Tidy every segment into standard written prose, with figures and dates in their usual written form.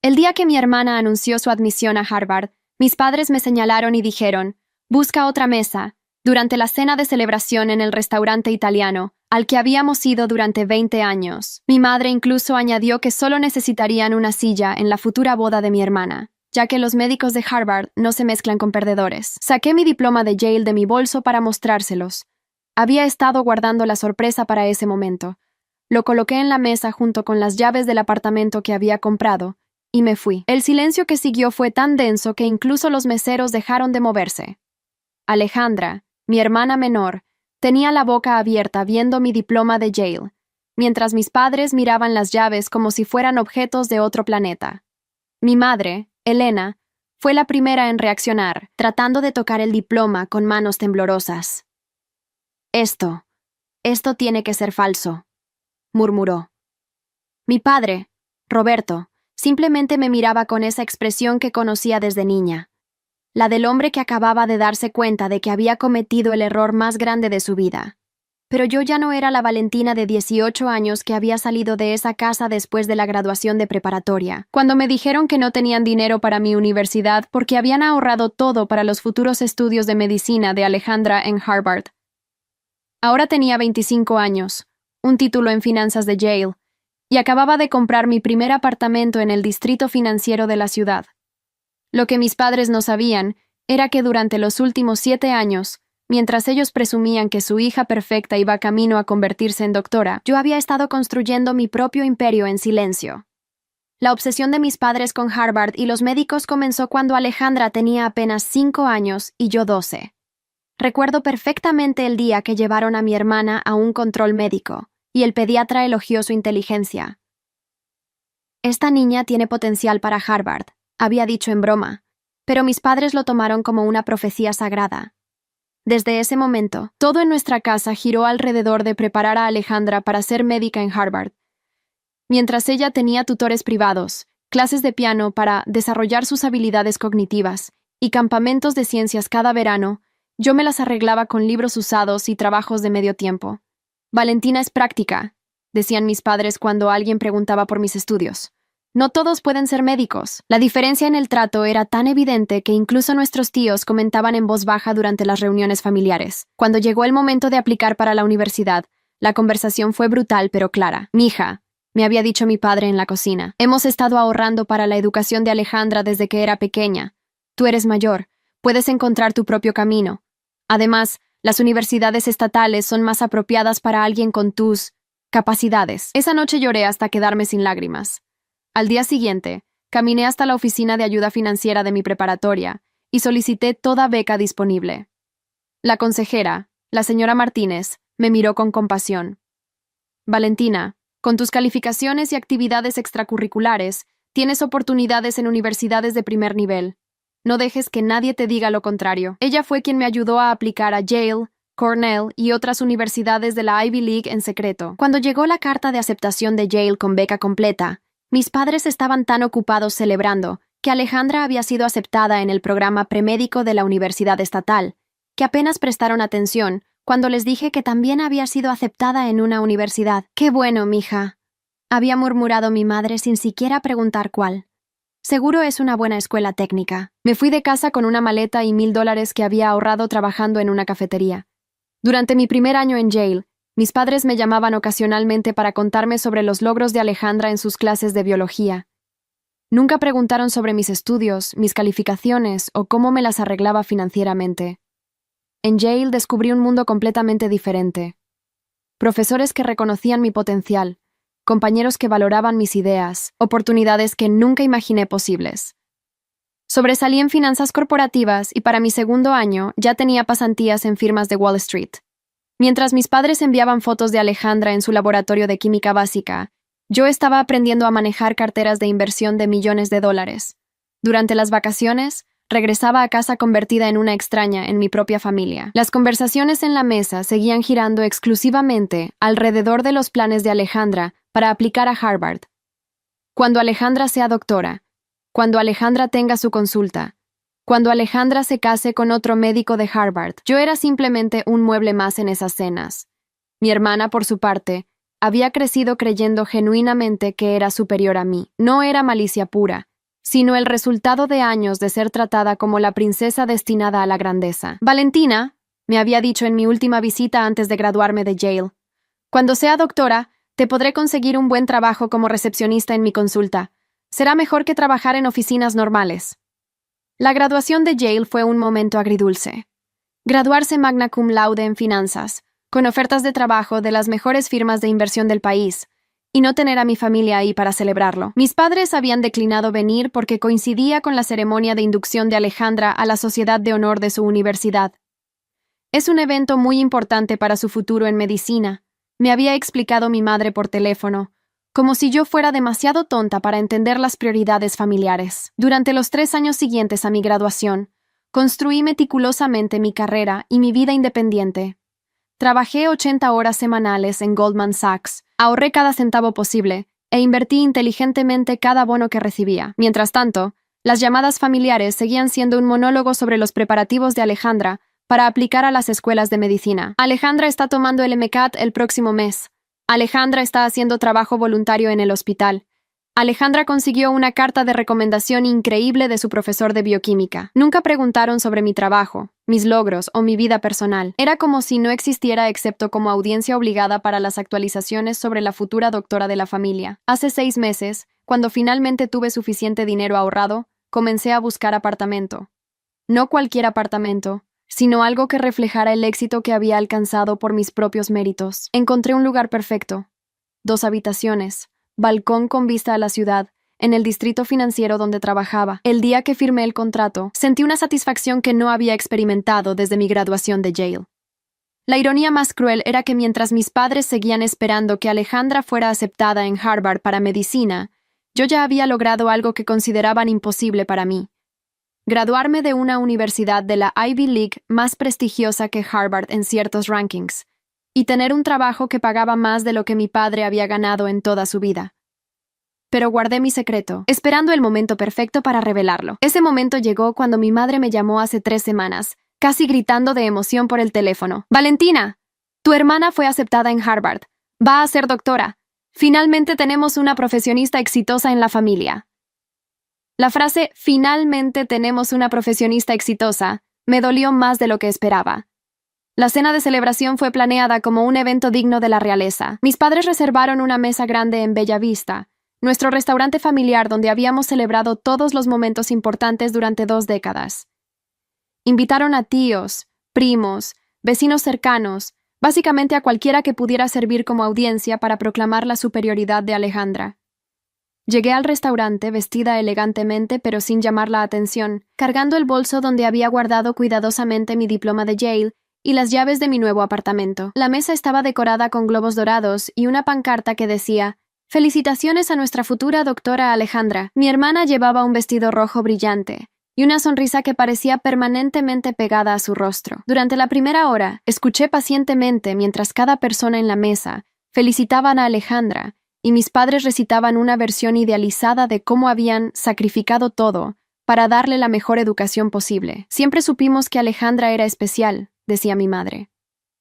El día que mi hermana anunció su admisión a Harvard, mis padres me señalaron y dijeron, «Busca otra mesa», durante la cena de celebración en el restaurante italiano, al que habíamos ido durante 20 años. Mi madre incluso añadió que solo necesitarían una silla en la futura boda de mi hermana, ya que los médicos de Harvard no se mezclan con perdedores. Saqué mi diploma de Yale de mi bolso para mostrárselos. Había estado guardando la sorpresa para ese momento. Lo coloqué en la mesa junto con las llaves del apartamento que había comprado, y me fui. El silencio que siguió fue tan denso que incluso los meseros dejaron de moverse. Alejandra, mi hermana menor, tenía la boca abierta viendo mi diploma de Yale, mientras mis padres miraban las llaves como si fueran objetos de otro planeta. Mi madre, Elena, fue la primera en reaccionar, tratando de tocar el diploma con manos temblorosas. Esto tiene que ser falso», murmuró. Mi padre, Roberto, simplemente me miraba con esa expresión que conocía desde niña, la del hombre que acababa de darse cuenta de que había cometido el error más grande de su vida. Pero yo ya no era la Valentina de 18 años que había salido de esa casa después de la graduación de preparatoria, cuando me dijeron que no tenían dinero para mi universidad porque habían ahorrado todo para los futuros estudios de medicina de Alejandra en Harvard. Ahora tenía 25 años, un título en finanzas de Yale, y acababa de comprar mi primer apartamento en el distrito financiero de la ciudad. Lo que mis padres no sabían era que durante los últimos 7 años, mientras ellos presumían que su hija perfecta iba camino a convertirse en doctora, yo había estado construyendo mi propio imperio en silencio. La obsesión de mis padres con Harvard y los médicos comenzó cuando Alejandra tenía apenas 5 años y yo 12. Recuerdo perfectamente el día que llevaron a mi hermana a un control médico, y el pediatra elogió su inteligencia. «Esta niña tiene potencial para Harvard», había dicho en broma, pero mis padres lo tomaron como una profecía sagrada. Desde ese momento, todo en nuestra casa giró alrededor de preparar a Alejandra para ser médica en Harvard. Mientras ella tenía tutores privados, clases de piano para desarrollar sus habilidades cognitivas y campamentos de ciencias cada verano, yo me las arreglaba con libros usados y trabajos de medio tiempo. «Valentina es práctica», decían mis padres cuando alguien preguntaba por mis estudios. «No todos pueden ser médicos». La diferencia en el trato era tan evidente que incluso nuestros tíos comentaban en voz baja durante las reuniones familiares. Cuando llegó el momento de aplicar para la universidad, la conversación fue brutal pero clara. «Mija», me había dicho mi padre en la cocina, «hemos estado ahorrando para la educación de Alejandra desde que era pequeña. Tú eres mayor, puedes encontrar tu propio camino. Además, las universidades estatales son más apropiadas para alguien con tus capacidades». Esa noche lloré hasta quedarme sin lágrimas. Al día siguiente, caminé hasta la oficina de ayuda financiera de mi preparatoria y solicité toda beca disponible. La consejera, la señora Martínez, me miró con compasión. «Valentina, con tus calificaciones y actividades extracurriculares, tienes oportunidades en universidades de primer nivel. No dejes que nadie te diga lo contrario». Ella fue quien me ayudó a aplicar a Yale, Cornell y otras universidades de la Ivy League en secreto. Cuando llegó la carta de aceptación de Yale con beca completa, mis padres estaban tan ocupados celebrando que Alejandra había sido aceptada en el programa premédico de la Universidad Estatal, que apenas prestaron atención cuando les dije que también había sido aceptada en una universidad. «Qué bueno, mija», había murmurado mi madre sin siquiera preguntar cuál. «Seguro es una buena escuela técnica». Me fui de casa con una maleta y $1,000 que había ahorrado trabajando en una cafetería. Durante mi primer año en Yale, mis padres me llamaban ocasionalmente para contarme sobre los logros de Alejandra en sus clases de biología. Nunca preguntaron sobre mis estudios, mis calificaciones o cómo me las arreglaba financieramente. En Yale descubrí un mundo completamente diferente. Profesores que reconocían mi potencial, compañeros que valoraban mis ideas, oportunidades que nunca imaginé posibles. Sobresalí en finanzas corporativas y para mi segundo año ya tenía pasantías en firmas de Wall Street. Mientras mis padres enviaban fotos de Alejandra en su laboratorio de química básica, yo estaba aprendiendo a manejar carteras de inversión de millones de dólares. Durante las vacaciones, regresaba a casa convertida en una extraña en mi propia familia. Las conversaciones en la mesa seguían girando exclusivamente alrededor de los planes de Alejandra para aplicar a Harvard. Cuando Alejandra sea doctora, cuando Alejandra tenga su consulta, cuando Alejandra se case con otro médico de Harvard, yo era simplemente un mueble más en esas cenas. Mi hermana, por su parte, había crecido creyendo genuinamente que era superior a mí. No era malicia pura, sino el resultado de años de ser tratada como la princesa destinada a la grandeza. Valentina, me había dicho en mi última visita antes de graduarme de Yale, cuando sea doctora, te podré conseguir un buen trabajo como recepcionista en mi consulta. Será mejor que trabajar en oficinas normales. La graduación de Yale fue un momento agridulce. Graduarse magna cum laude en finanzas, con ofertas de trabajo de las mejores firmas de inversión del país, y no tener a mi familia ahí para celebrarlo. Mis padres habían declinado venir porque coincidía con la ceremonia de inducción de Alejandra a la Sociedad de Honor de su universidad. Es un evento muy importante para su futuro en medicina, me había explicado mi madre por teléfono, como si yo fuera demasiado tonta para entender las prioridades familiares. Durante los 3 años siguientes a mi graduación, construí meticulosamente mi carrera y mi vida independiente. Trabajé 80 horas semanales en Goldman Sachs, ahorré cada centavo posible e invertí inteligentemente cada bono que recibía. Mientras tanto, las llamadas familiares seguían siendo un monólogo sobre los preparativos de Alejandra para aplicar a las escuelas de medicina. Alejandra está tomando el MCAT el próximo mes. Alejandra está haciendo trabajo voluntario en el hospital. Alejandra consiguió una carta de recomendación increíble de su profesor de bioquímica. Nunca preguntaron sobre mi trabajo, mis logros o mi vida personal. Era como si no existiera excepto como audiencia obligada para las actualizaciones sobre la futura doctora de la familia. Hace 6 meses, cuando finalmente tuve suficiente dinero ahorrado, comencé a buscar apartamento. No cualquier apartamento, sino algo que reflejara el éxito que había alcanzado por mis propios méritos. Encontré un lugar perfecto. 2 habitaciones, balcón con vista a la ciudad, en el distrito financiero donde trabajaba. El día que firmé el contrato, sentí una satisfacción que no había experimentado desde mi graduación de Yale. La ironía más cruel era que mientras mis padres seguían esperando que Alejandra fuera aceptada en Harvard para medicina, yo ya había logrado algo que consideraban imposible para mí: graduarme de una universidad de la Ivy League más prestigiosa que Harvard en ciertos rankings, y tener un trabajo que pagaba más de lo que mi padre había ganado en toda su vida. Pero guardé mi secreto, esperando el momento perfecto para revelarlo. Ese momento llegó cuando mi madre me llamó hace 3 semanas, casi gritando de emoción por el teléfono. «Valentina, tu hermana fue aceptada en Harvard. Va a ser doctora. Finalmente tenemos una profesionista exitosa en la familia». La frase «finalmente tenemos una profesionista exitosa» me dolió más de lo que esperaba. La cena de celebración fue planeada como un evento digno de la realeza. Mis padres reservaron una mesa grande en Bella Vista, nuestro restaurante familiar donde habíamos celebrado todos los momentos importantes durante 2 décadas. Invitaron a tíos, primos, vecinos cercanos, básicamente a cualquiera que pudiera servir como audiencia para proclamar la superioridad de Alejandra. Llegué al restaurante vestida elegantemente pero sin llamar la atención, cargando el bolso donde había guardado cuidadosamente mi diploma de Yale y las llaves de mi nuevo apartamento. La mesa estaba decorada con globos dorados y una pancarta que decía «Felicitaciones a nuestra futura doctora Alejandra». Mi hermana llevaba un vestido rojo brillante y una sonrisa que parecía permanentemente pegada a su rostro. Durante la primera hora, escuché pacientemente mientras cada persona en la mesa felicitaban a Alejandra y mis padres recitaban una versión idealizada de cómo habían sacrificado todo para darle la mejor educación posible. Siempre supimos que Alejandra era especial, decía mi madre.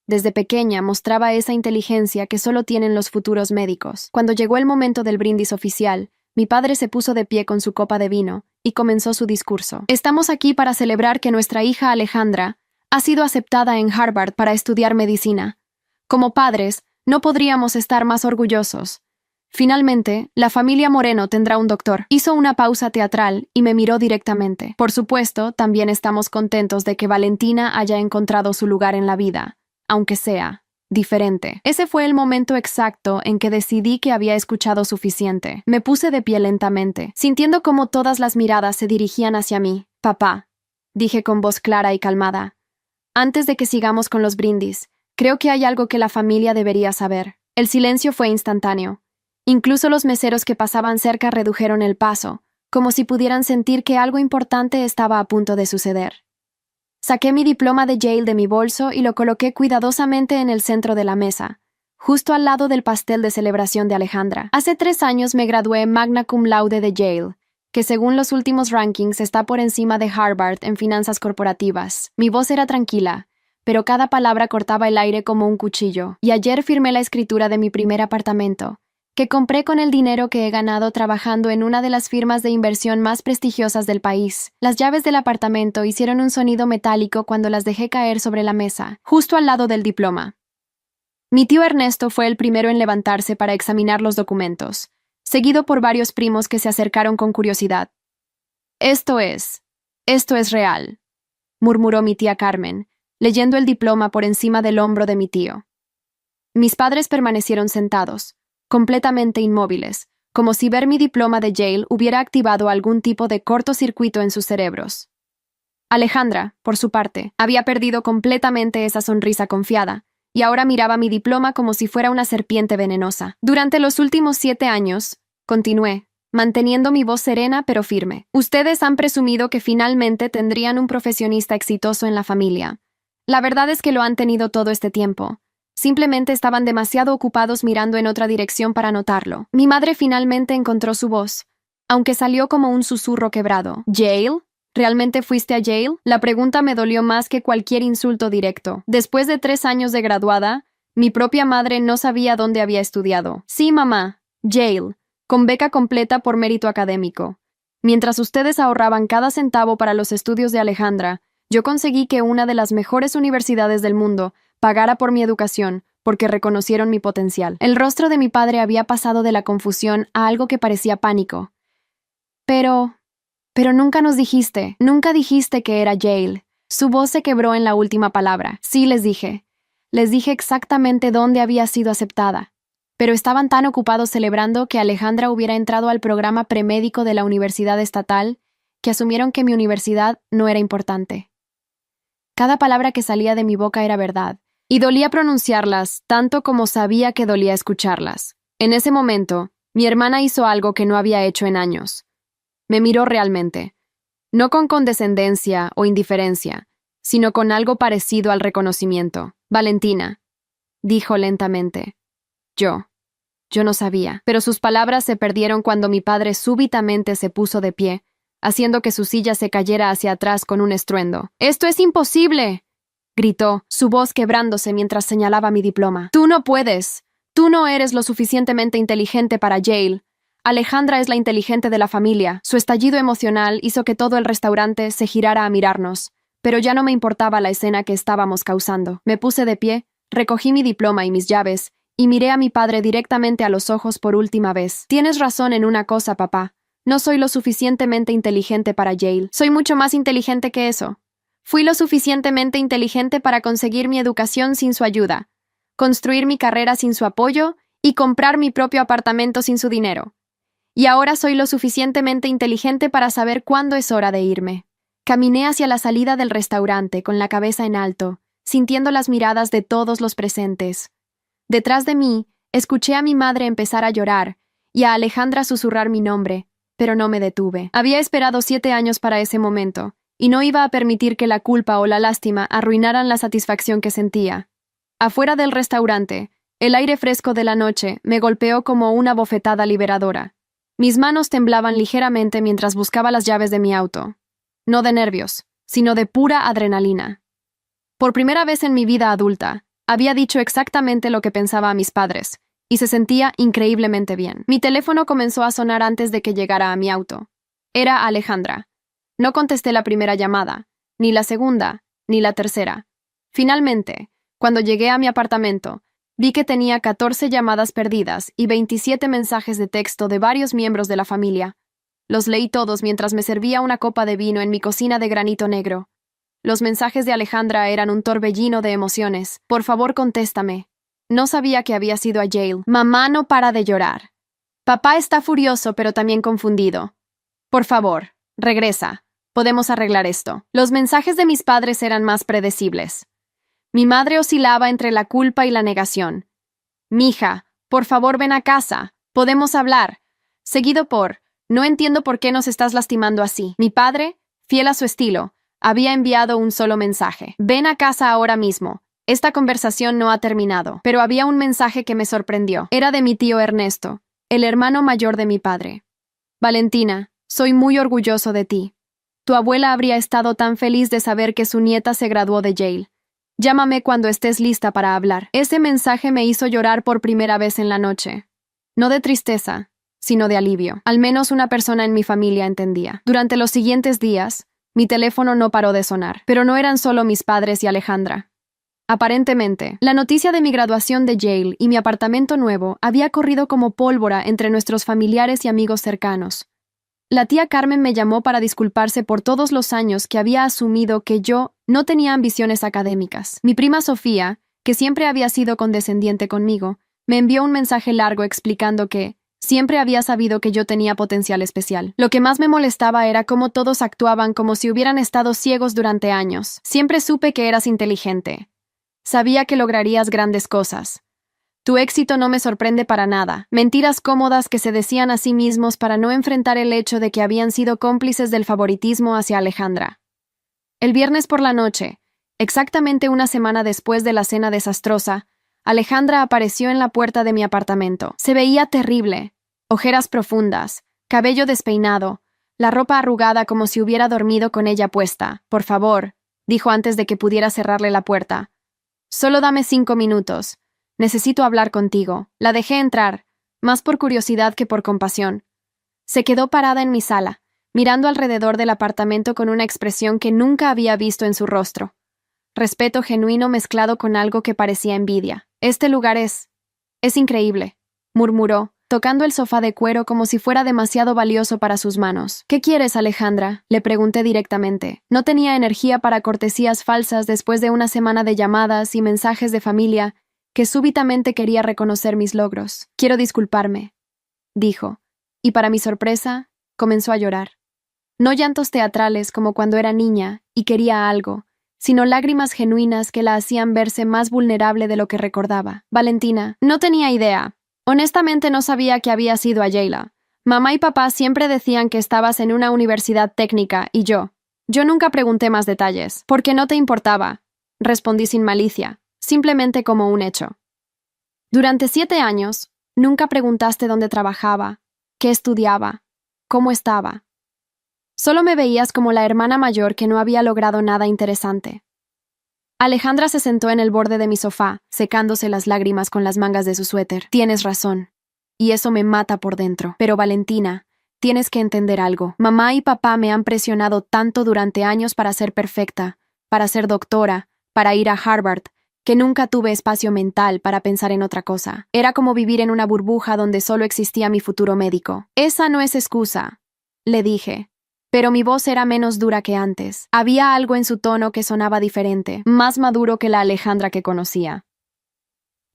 Desde pequeña mostraba esa inteligencia que solo tienen los futuros médicos. Cuando llegó el momento del brindis oficial, mi padre se puso de pie con su copa de vino y comenzó su discurso. Estamos aquí para celebrar que nuestra hija Alejandra ha sido aceptada en Harvard para estudiar medicina. Como padres, no podríamos estar más orgullosos. Finalmente, la familia Moreno tendrá un doctor. Hizo una pausa teatral y me miró directamente. Por supuesto, también estamos contentos de que Valentina haya encontrado su lugar en la vida, aunque sea diferente. Ese fue el momento exacto en que decidí que había escuchado suficiente. Me puse de pie lentamente, sintiendo cómo todas las miradas se dirigían hacia mí. «Papá», dije con voz clara y calmada, «antes de que sigamos con los brindis, creo que hay algo que la familia debería saber». El silencio fue instantáneo. Incluso los meseros que pasaban cerca redujeron el paso, como si pudieran sentir que algo importante estaba a punto de suceder. Saqué mi diploma de Yale de mi bolso y lo coloqué cuidadosamente en el centro de la mesa, justo al lado del pastel de celebración de Alejandra. Hace 3 años me gradué magna cum laude de Yale, que según los últimos rankings está por encima de Harvard en finanzas corporativas. Mi voz era tranquila, pero cada palabra cortaba el aire como un cuchillo. Y ayer firmé la escritura de mi primer apartamento, que compré con el dinero que he ganado trabajando en una de las firmas de inversión más prestigiosas del país. Las llaves del apartamento hicieron un sonido metálico cuando las dejé caer sobre la mesa, justo al lado del diploma. Mi tío Ernesto fue el primero en levantarse para examinar los documentos, seguido por varios primos que se acercaron con curiosidad. Esto es real, murmuró mi tía Carmen, leyendo el diploma por encima del hombro de mi tío. Mis padres permanecieron sentados, completamente inmóviles, como si ver mi diploma de Yale hubiera activado algún tipo de cortocircuito en sus cerebros. Alejandra, por su parte, había perdido completamente esa sonrisa confiada, y ahora miraba mi diploma como si fuera una serpiente venenosa. Durante los últimos 7 años, continué, manteniendo mi voz serena pero firme. Ustedes han presumido que finalmente tendrían un profesionista exitoso en la familia. La verdad es que lo han tenido todo este tiempo. Simplemente estaban demasiado ocupados mirando en otra dirección para notarlo. Mi madre finalmente encontró su voz, aunque salió como un susurro quebrado. ¿Yale? ¿Realmente fuiste a Yale? La pregunta me dolió más que cualquier insulto directo. Después de 3 años de graduada, mi propia madre no sabía dónde había estudiado. Sí, mamá, Yale, con beca completa por mérito académico. Mientras ustedes ahorraban cada centavo para los estudios de Alejandra, yo conseguí que una de las mejores universidades del mundo pagara por mi educación, porque reconocieron mi potencial. El rostro de mi padre había pasado de la confusión a algo que parecía pánico. Pero nunca nunca dijiste que era Yale. Su voz se quebró en la última palabra. Sí, les dije. Les dije exactamente dónde había sido aceptada. Pero estaban tan ocupados celebrando que Alejandra hubiera entrado al programa premédico de la Universidad Estatal que asumieron que mi universidad no era importante. Cada palabra que salía de mi boca era verdad, y dolía pronunciarlas tanto como sabía que dolía escucharlas. En ese momento, mi hermana hizo algo que no había hecho en años. Me miró realmente, no con condescendencia o indiferencia, sino con algo parecido al reconocimiento. Valentina, dijo lentamente. Yo no sabía, pero sus palabras se perdieron cuando mi padre súbitamente se puso de pie, haciendo que su silla se cayera hacia atrás con un estruendo. ¡Esto es imposible!, gritó, su voz quebrándose mientras señalaba mi diploma. ¡Tú no puedes! ¡Tú no eres lo suficientemente inteligente para Yale! Alejandra es la inteligente de la familia. Su estallido emocional hizo que todo el restaurante se girara a mirarnos, pero ya no me importaba la escena que estábamos causando. Me puse de pie, recogí mi diploma y mis llaves, y miré a mi padre directamente a los ojos por última vez. Tienes razón en una cosa, papá. No soy lo suficientemente inteligente para Yale. Soy mucho más inteligente que eso. Fui lo suficientemente inteligente para conseguir mi educación sin su ayuda, construir mi carrera sin su apoyo y comprar mi propio apartamento sin su dinero. Y ahora soy lo suficientemente inteligente para saber cuándo es hora de irme. Caminé hacia la salida del restaurante con la cabeza en alto, sintiendo las miradas de todos los presentes. Detrás de mí, escuché a mi madre empezar a llorar y a Alejandra susurrar mi nombre, pero no me detuve. Había esperado 7 años para ese momento, y no iba a permitir que la culpa o la lástima arruinaran la satisfacción que sentía. Afuera del restaurante, el aire fresco de la noche me golpeó como una bofetada liberadora. Mis manos temblaban ligeramente mientras buscaba las llaves de mi auto. No de nervios, sino de pura adrenalina. Por primera vez en mi vida adulta, había dicho exactamente lo que pensaba a mis padres, y se sentía increíblemente bien. Mi teléfono comenzó a sonar antes de que llegara a mi auto. Era Alejandra. No contesté la primera llamada, ni la segunda, ni la tercera. Finalmente, cuando llegué a mi apartamento, vi que tenía 14 llamadas perdidas y 27 mensajes de texto de varios miembros de la familia. Los leí todos mientras me servía una copa de vino en mi cocina de granito negro. Los mensajes de Alejandra eran un torbellino de emociones. Por favor, contéstame. No sabía que había sido a Yale. Mamá no para de llorar. Papá está furioso pero también confundido. Por favor, regresa. Podemos arreglar esto. Los mensajes de mis padres eran más predecibles. Mi madre oscilaba entre la culpa y la negación. Mija, por favor ven a casa. Podemos hablar. Seguido por, no entiendo por qué nos estás lastimando así. Mi padre, fiel a su estilo, había enviado un solo mensaje. Ven a casa ahora mismo. Esta conversación no ha terminado. Pero había un mensaje que me sorprendió. Era de mi tío Ernesto, el hermano mayor de mi padre. Valentina, soy muy orgulloso de ti. Tu abuela habría estado tan feliz de saber que su nieta se graduó de Yale. Llámame cuando estés lista para hablar. Ese mensaje me hizo llorar por primera vez en la noche. No de tristeza, sino de alivio. Al menos una persona en mi familia entendía. Durante los siguientes días, mi teléfono no paró de sonar, pero no eran solo mis padres y Alejandra. Aparentemente, la noticia de mi graduación de Yale y mi apartamento nuevo había corrido como pólvora entre nuestros familiares y amigos cercanos. La tía Carmen me llamó para disculparse por todos los años que había asumido que yo no tenía ambiciones académicas. Mi prima Sofía, que siempre había sido condescendiente conmigo, me envió un mensaje largo explicando que siempre había sabido que yo tenía potencial especial. Lo que más me molestaba era cómo todos actuaban como si hubieran estado ciegos durante años. Siempre supe que eras inteligente. Sabía que lograrías grandes cosas. Tu éxito no me sorprende para nada. Mentiras cómodas que se decían a sí mismos para no enfrentar el hecho de que habían sido cómplices del favoritismo hacia Alejandra. El viernes por la noche, exactamente una semana después de la cena desastrosa, Alejandra apareció en la puerta de mi apartamento. Se veía terrible. Ojeras profundas, cabello despeinado, la ropa arrugada como si hubiera dormido con ella puesta. Por favor, dijo antes de que pudiera cerrarle la puerta. Solo dame 5 minutos. Necesito hablar contigo. La dejé entrar, más por curiosidad que por compasión. Se quedó parada en mi sala, mirando alrededor del apartamento con una expresión que nunca había visto en su rostro. Respeto genuino mezclado con algo que parecía envidia. Este lugar es increíble, murmuró, tocando el sofá de cuero como si fuera demasiado valioso para sus manos. ¿Qué quieres, Alejandra?, le pregunté directamente. No tenía energía para cortesías falsas después de una semana de llamadas y mensajes de familia que súbitamente quería reconocer mis logros. Quiero disculparme, dijo, y para mi sorpresa, comenzó a llorar. No llantos teatrales como cuando era niña y quería algo, sino lágrimas genuinas que la hacían verse más vulnerable de lo que recordaba. Valentina, no tenía idea. Honestamente no sabía que había ido a Yale. Mamá y papá siempre decían que estabas en una universidad técnica y yo nunca pregunté más detalles, porque no te importaba. Respondí sin malicia, simplemente como un hecho. Durante 7 años, nunca preguntaste dónde trabajaba, qué estudiaba, cómo estaba. Solo me veías como la hermana mayor que no había logrado nada interesante. Alejandra se sentó en el borde de mi sofá, secándose las lágrimas con las mangas de su suéter. Tienes razón. Y eso me mata por dentro. Pero Valentina, tienes que entender algo. Mamá y papá me han presionado tanto durante años para ser perfecta, para ser doctora, para ir a Harvard, que nunca tuve espacio mental para pensar en otra cosa. Era como vivir en una burbuja donde solo existía mi futuro médico. Esa no es excusa, le dije. Pero mi voz era menos dura que antes. Había algo en su tono que sonaba diferente, más maduro que la Alejandra que conocía.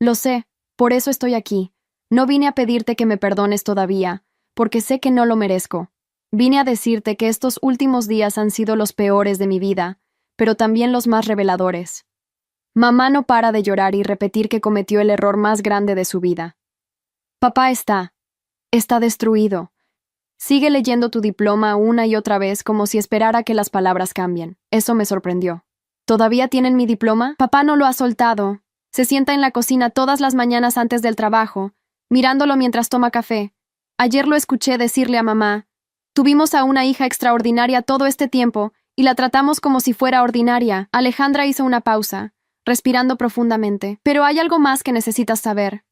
Lo sé, por eso estoy aquí. No vine a pedirte que me perdones todavía, porque sé que no lo merezco. Vine a decirte que estos últimos días han sido los peores de mi vida, pero también los más reveladores. Mamá no para de llorar y repetir que cometió el error más grande de su vida. Papá está destruido. Sigue leyendo tu diploma una y otra vez como si esperara que las palabras cambien. Eso me sorprendió. ¿Todavía tienen mi diploma? Papá no lo ha soltado. Se sienta en la cocina todas las mañanas antes del trabajo, mirándolo mientras toma café. Ayer lo escuché decirle a mamá, tuvimos a una hija extraordinaria todo este tiempo y la tratamos como si fuera ordinaria. Alejandra hizo una pausa, respirando profundamente. Pero hay algo más que necesitas saber.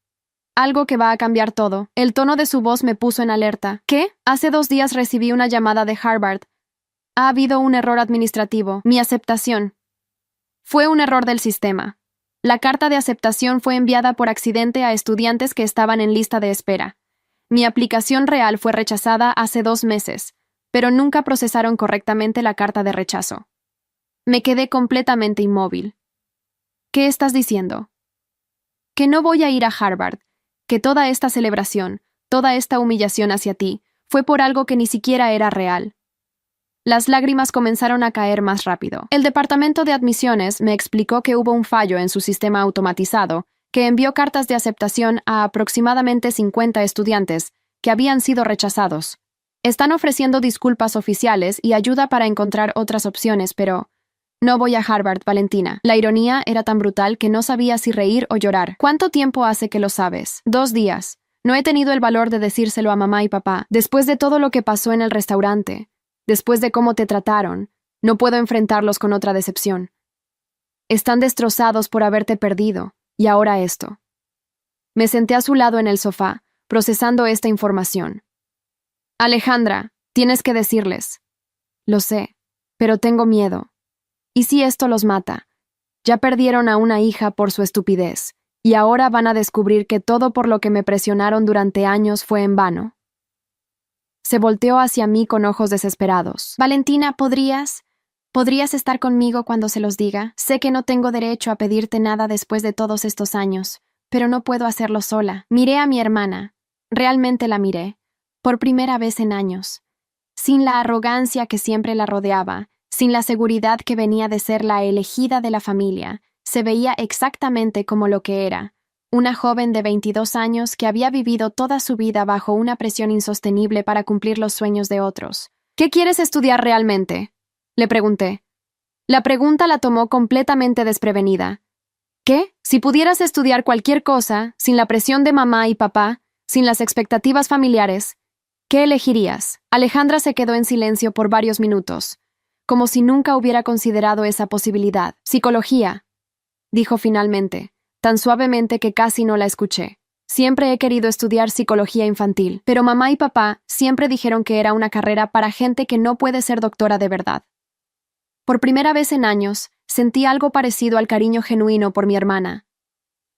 Algo que va a cambiar todo. El tono de su voz me puso en alerta. ¿Qué? Hace 2 días recibí una llamada de Harvard. Ha habido un error administrativo. Mi aceptación. Fue un error del sistema. La carta de aceptación fue enviada por accidente a estudiantes que estaban en lista de espera. Mi aplicación real fue rechazada hace 2 meses, pero nunca procesaron correctamente la carta de rechazo. Me quedé completamente inmóvil. ¿Qué estás diciendo? Que no voy a ir a Harvard. Que toda esta celebración, toda esta humillación hacia ti, fue por algo que ni siquiera era real. Las lágrimas comenzaron a caer más rápido. El departamento de admisiones me explicó que hubo un fallo en su sistema automatizado que envió cartas de aceptación a aproximadamente 50 estudiantes que habían sido rechazados. Están ofreciendo disculpas oficiales y ayuda para encontrar otras opciones, pero no voy a Harvard, Valentina. La ironía era tan brutal que no sabía si reír o llorar. ¿Cuánto tiempo hace que lo sabes? 2 días. No he tenido el valor de decírselo a mamá y papá. Después de todo lo que pasó en el restaurante, después de cómo te trataron, no puedo enfrentarlos con otra decepción. Están destrozados por haberte perdido, y ahora esto. Me senté a su lado en el sofá, procesando esta información. Alejandra, tienes que decirles. Lo sé, pero tengo miedo. ¿Y si esto los mata? Ya perdieron a una hija por su estupidez, y ahora van a descubrir que todo por lo que me presionaron durante años fue en vano. Se volteó hacia mí con ojos desesperados. Valentina, ¿podrías estar conmigo cuando se los diga? Sé que no tengo derecho a pedirte nada después de todos estos años, pero no puedo hacerlo sola. Miré a mi hermana. Realmente la miré. Por primera vez en años. Sin la arrogancia que siempre la rodeaba, sin la seguridad que venía de ser la elegida de la familia, se veía exactamente como lo que era. Una joven de 22 años que había vivido toda su vida bajo una presión insostenible para cumplir los sueños de otros. ¿Qué quieres estudiar realmente?, le pregunté. La pregunta la tomó completamente desprevenida. ¿Qué? Si pudieras estudiar cualquier cosa, sin la presión de mamá y papá, sin las expectativas familiares, ¿qué elegirías? Alejandra se quedó en silencio por varios minutos, como si nunca hubiera considerado esa posibilidad. Psicología, dijo finalmente, tan suavemente que casi no la escuché. Siempre he querido estudiar psicología infantil, pero mamá y papá siempre dijeron que era una carrera para gente que no puede ser doctora de verdad. Por primera vez en años, sentí algo parecido al cariño genuino por mi hermana.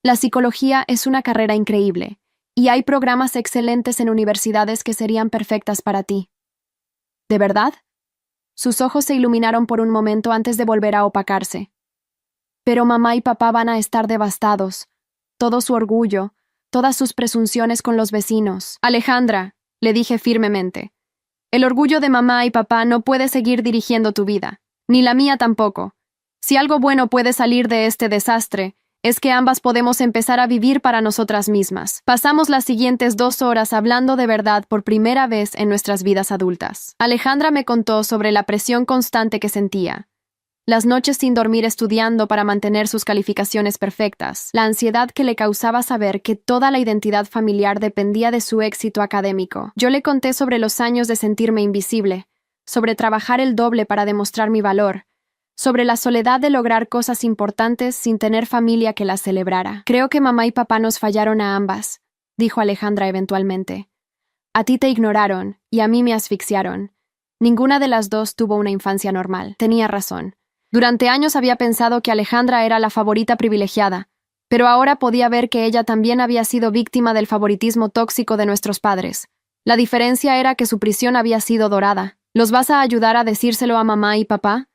La psicología es una carrera increíble, y hay programas excelentes en universidades que serían perfectas para ti. ¿De verdad? Sus ojos se iluminaron por un momento antes de volver a opacarse. Pero mamá y papá van a estar devastados. Todo su orgullo, todas sus presunciones con los vecinos. Alejandra, le dije firmemente, el orgullo de mamá y papá no puede seguir dirigiendo tu vida, ni la mía tampoco. Si algo bueno puede salir de este desastre, es que ambas podemos empezar a vivir para nosotras mismas. Pasamos las siguientes 2 horas hablando de verdad por primera vez en nuestras vidas adultas. Alejandra me contó sobre la presión constante que sentía. Las noches sin dormir estudiando para mantener sus calificaciones perfectas, la ansiedad que le causaba saber que toda la identidad familiar dependía de su éxito académico. Yo le conté sobre los años de sentirme invisible, sobre trabajar el doble para demostrar mi valor, sobre la soledad de lograr cosas importantes sin tener familia que las celebrara. Creo que mamá y papá nos fallaron a ambas, dijo Alejandra eventualmente. A ti te ignoraron y a mí me asfixiaron. Ninguna de las dos tuvo una infancia normal. Tenía razón. Durante años había pensado que Alejandra era la favorita privilegiada, pero ahora podía ver que ella también había sido víctima del favoritismo tóxico de nuestros padres. La diferencia era que su prisión había sido dorada. ¿Los vas a ayudar a decírselo a mamá y papá?,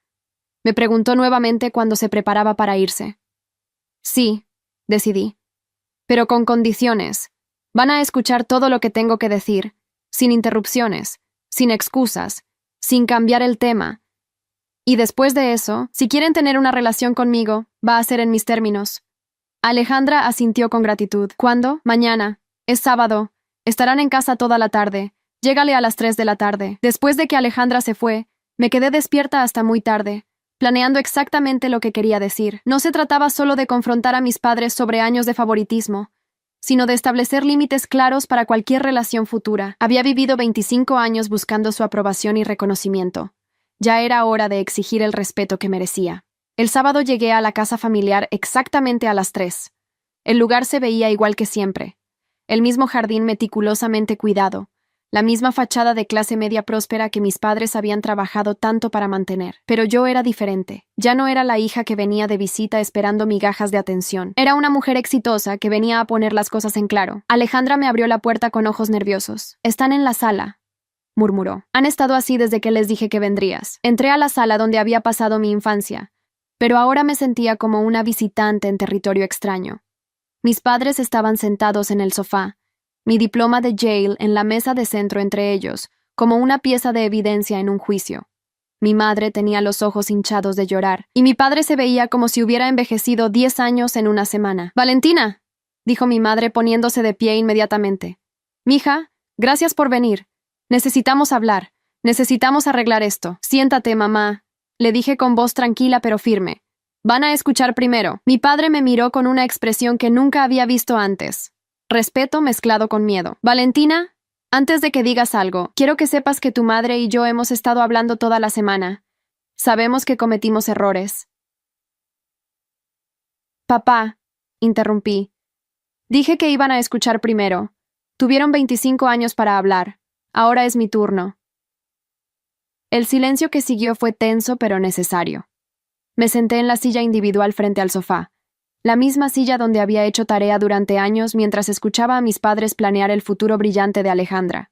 me preguntó nuevamente cuando se preparaba para irse. Sí, decidí. Pero con condiciones. Van a escuchar todo lo que tengo que decir, sin interrupciones, sin excusas, sin cambiar el tema. Y después de eso, si quieren tener una relación conmigo, va a ser en mis términos. Alejandra asintió con gratitud. ¿Cuándo? Mañana. Es sábado. Estarán en casa toda la tarde. Llégale a las 3 de la tarde. Después de que Alejandra se fue, me quedé despierta hasta muy tarde, planeando exactamente lo que quería decir. No se trataba solo de confrontar a mis padres sobre años de favoritismo, sino de establecer límites claros para cualquier relación futura. Había vivido 25 años buscando su aprobación y reconocimiento. Ya era hora de exigir el respeto que merecía. El sábado llegué a la casa familiar exactamente a las 3. El lugar se veía igual que siempre. El mismo jardín meticulosamente cuidado, la misma fachada de clase media próspera que mis padres habían trabajado tanto para mantener. Pero yo era diferente. Ya no era la hija que venía de visita esperando migajas de atención. Era una mujer exitosa que venía a poner las cosas en claro. Alejandra me abrió la puerta con ojos nerviosos. «Están en la sala», murmuró. «Han estado así desde que les dije que vendrías». Entré a la sala donde había pasado mi infancia, pero ahora me sentía como una visitante en territorio extraño. Mis padres estaban sentados en el sofá, mi diploma de Yale en la mesa de centro entre ellos, como una pieza de evidencia en un juicio. Mi madre tenía los ojos hinchados de llorar, y mi padre se veía como si hubiera envejecido 10 años en una semana. «Valentina», dijo mi madre poniéndose de pie inmediatamente. «Mija, gracias por venir. Necesitamos hablar. Necesitamos arreglar esto». «Siéntate, mamá», le dije con voz tranquila pero firme. «Van a escuchar primero». Mi padre me miró con una expresión que nunca había visto antes. Respeto mezclado con miedo. «Valentina, antes de que digas algo, quiero que sepas que tu madre y yo hemos estado hablando toda la semana. Sabemos que cometimos errores». «Papá», interrumpí. «Dije que iban a escuchar primero. Tuvieron 25 años para hablar. Ahora es mi turno. El silencio que siguió fue tenso pero necesario. Me senté en la silla individual frente al sofá, la misma silla donde había hecho tarea durante años mientras escuchaba a mis padres planear el futuro brillante de Alejandra.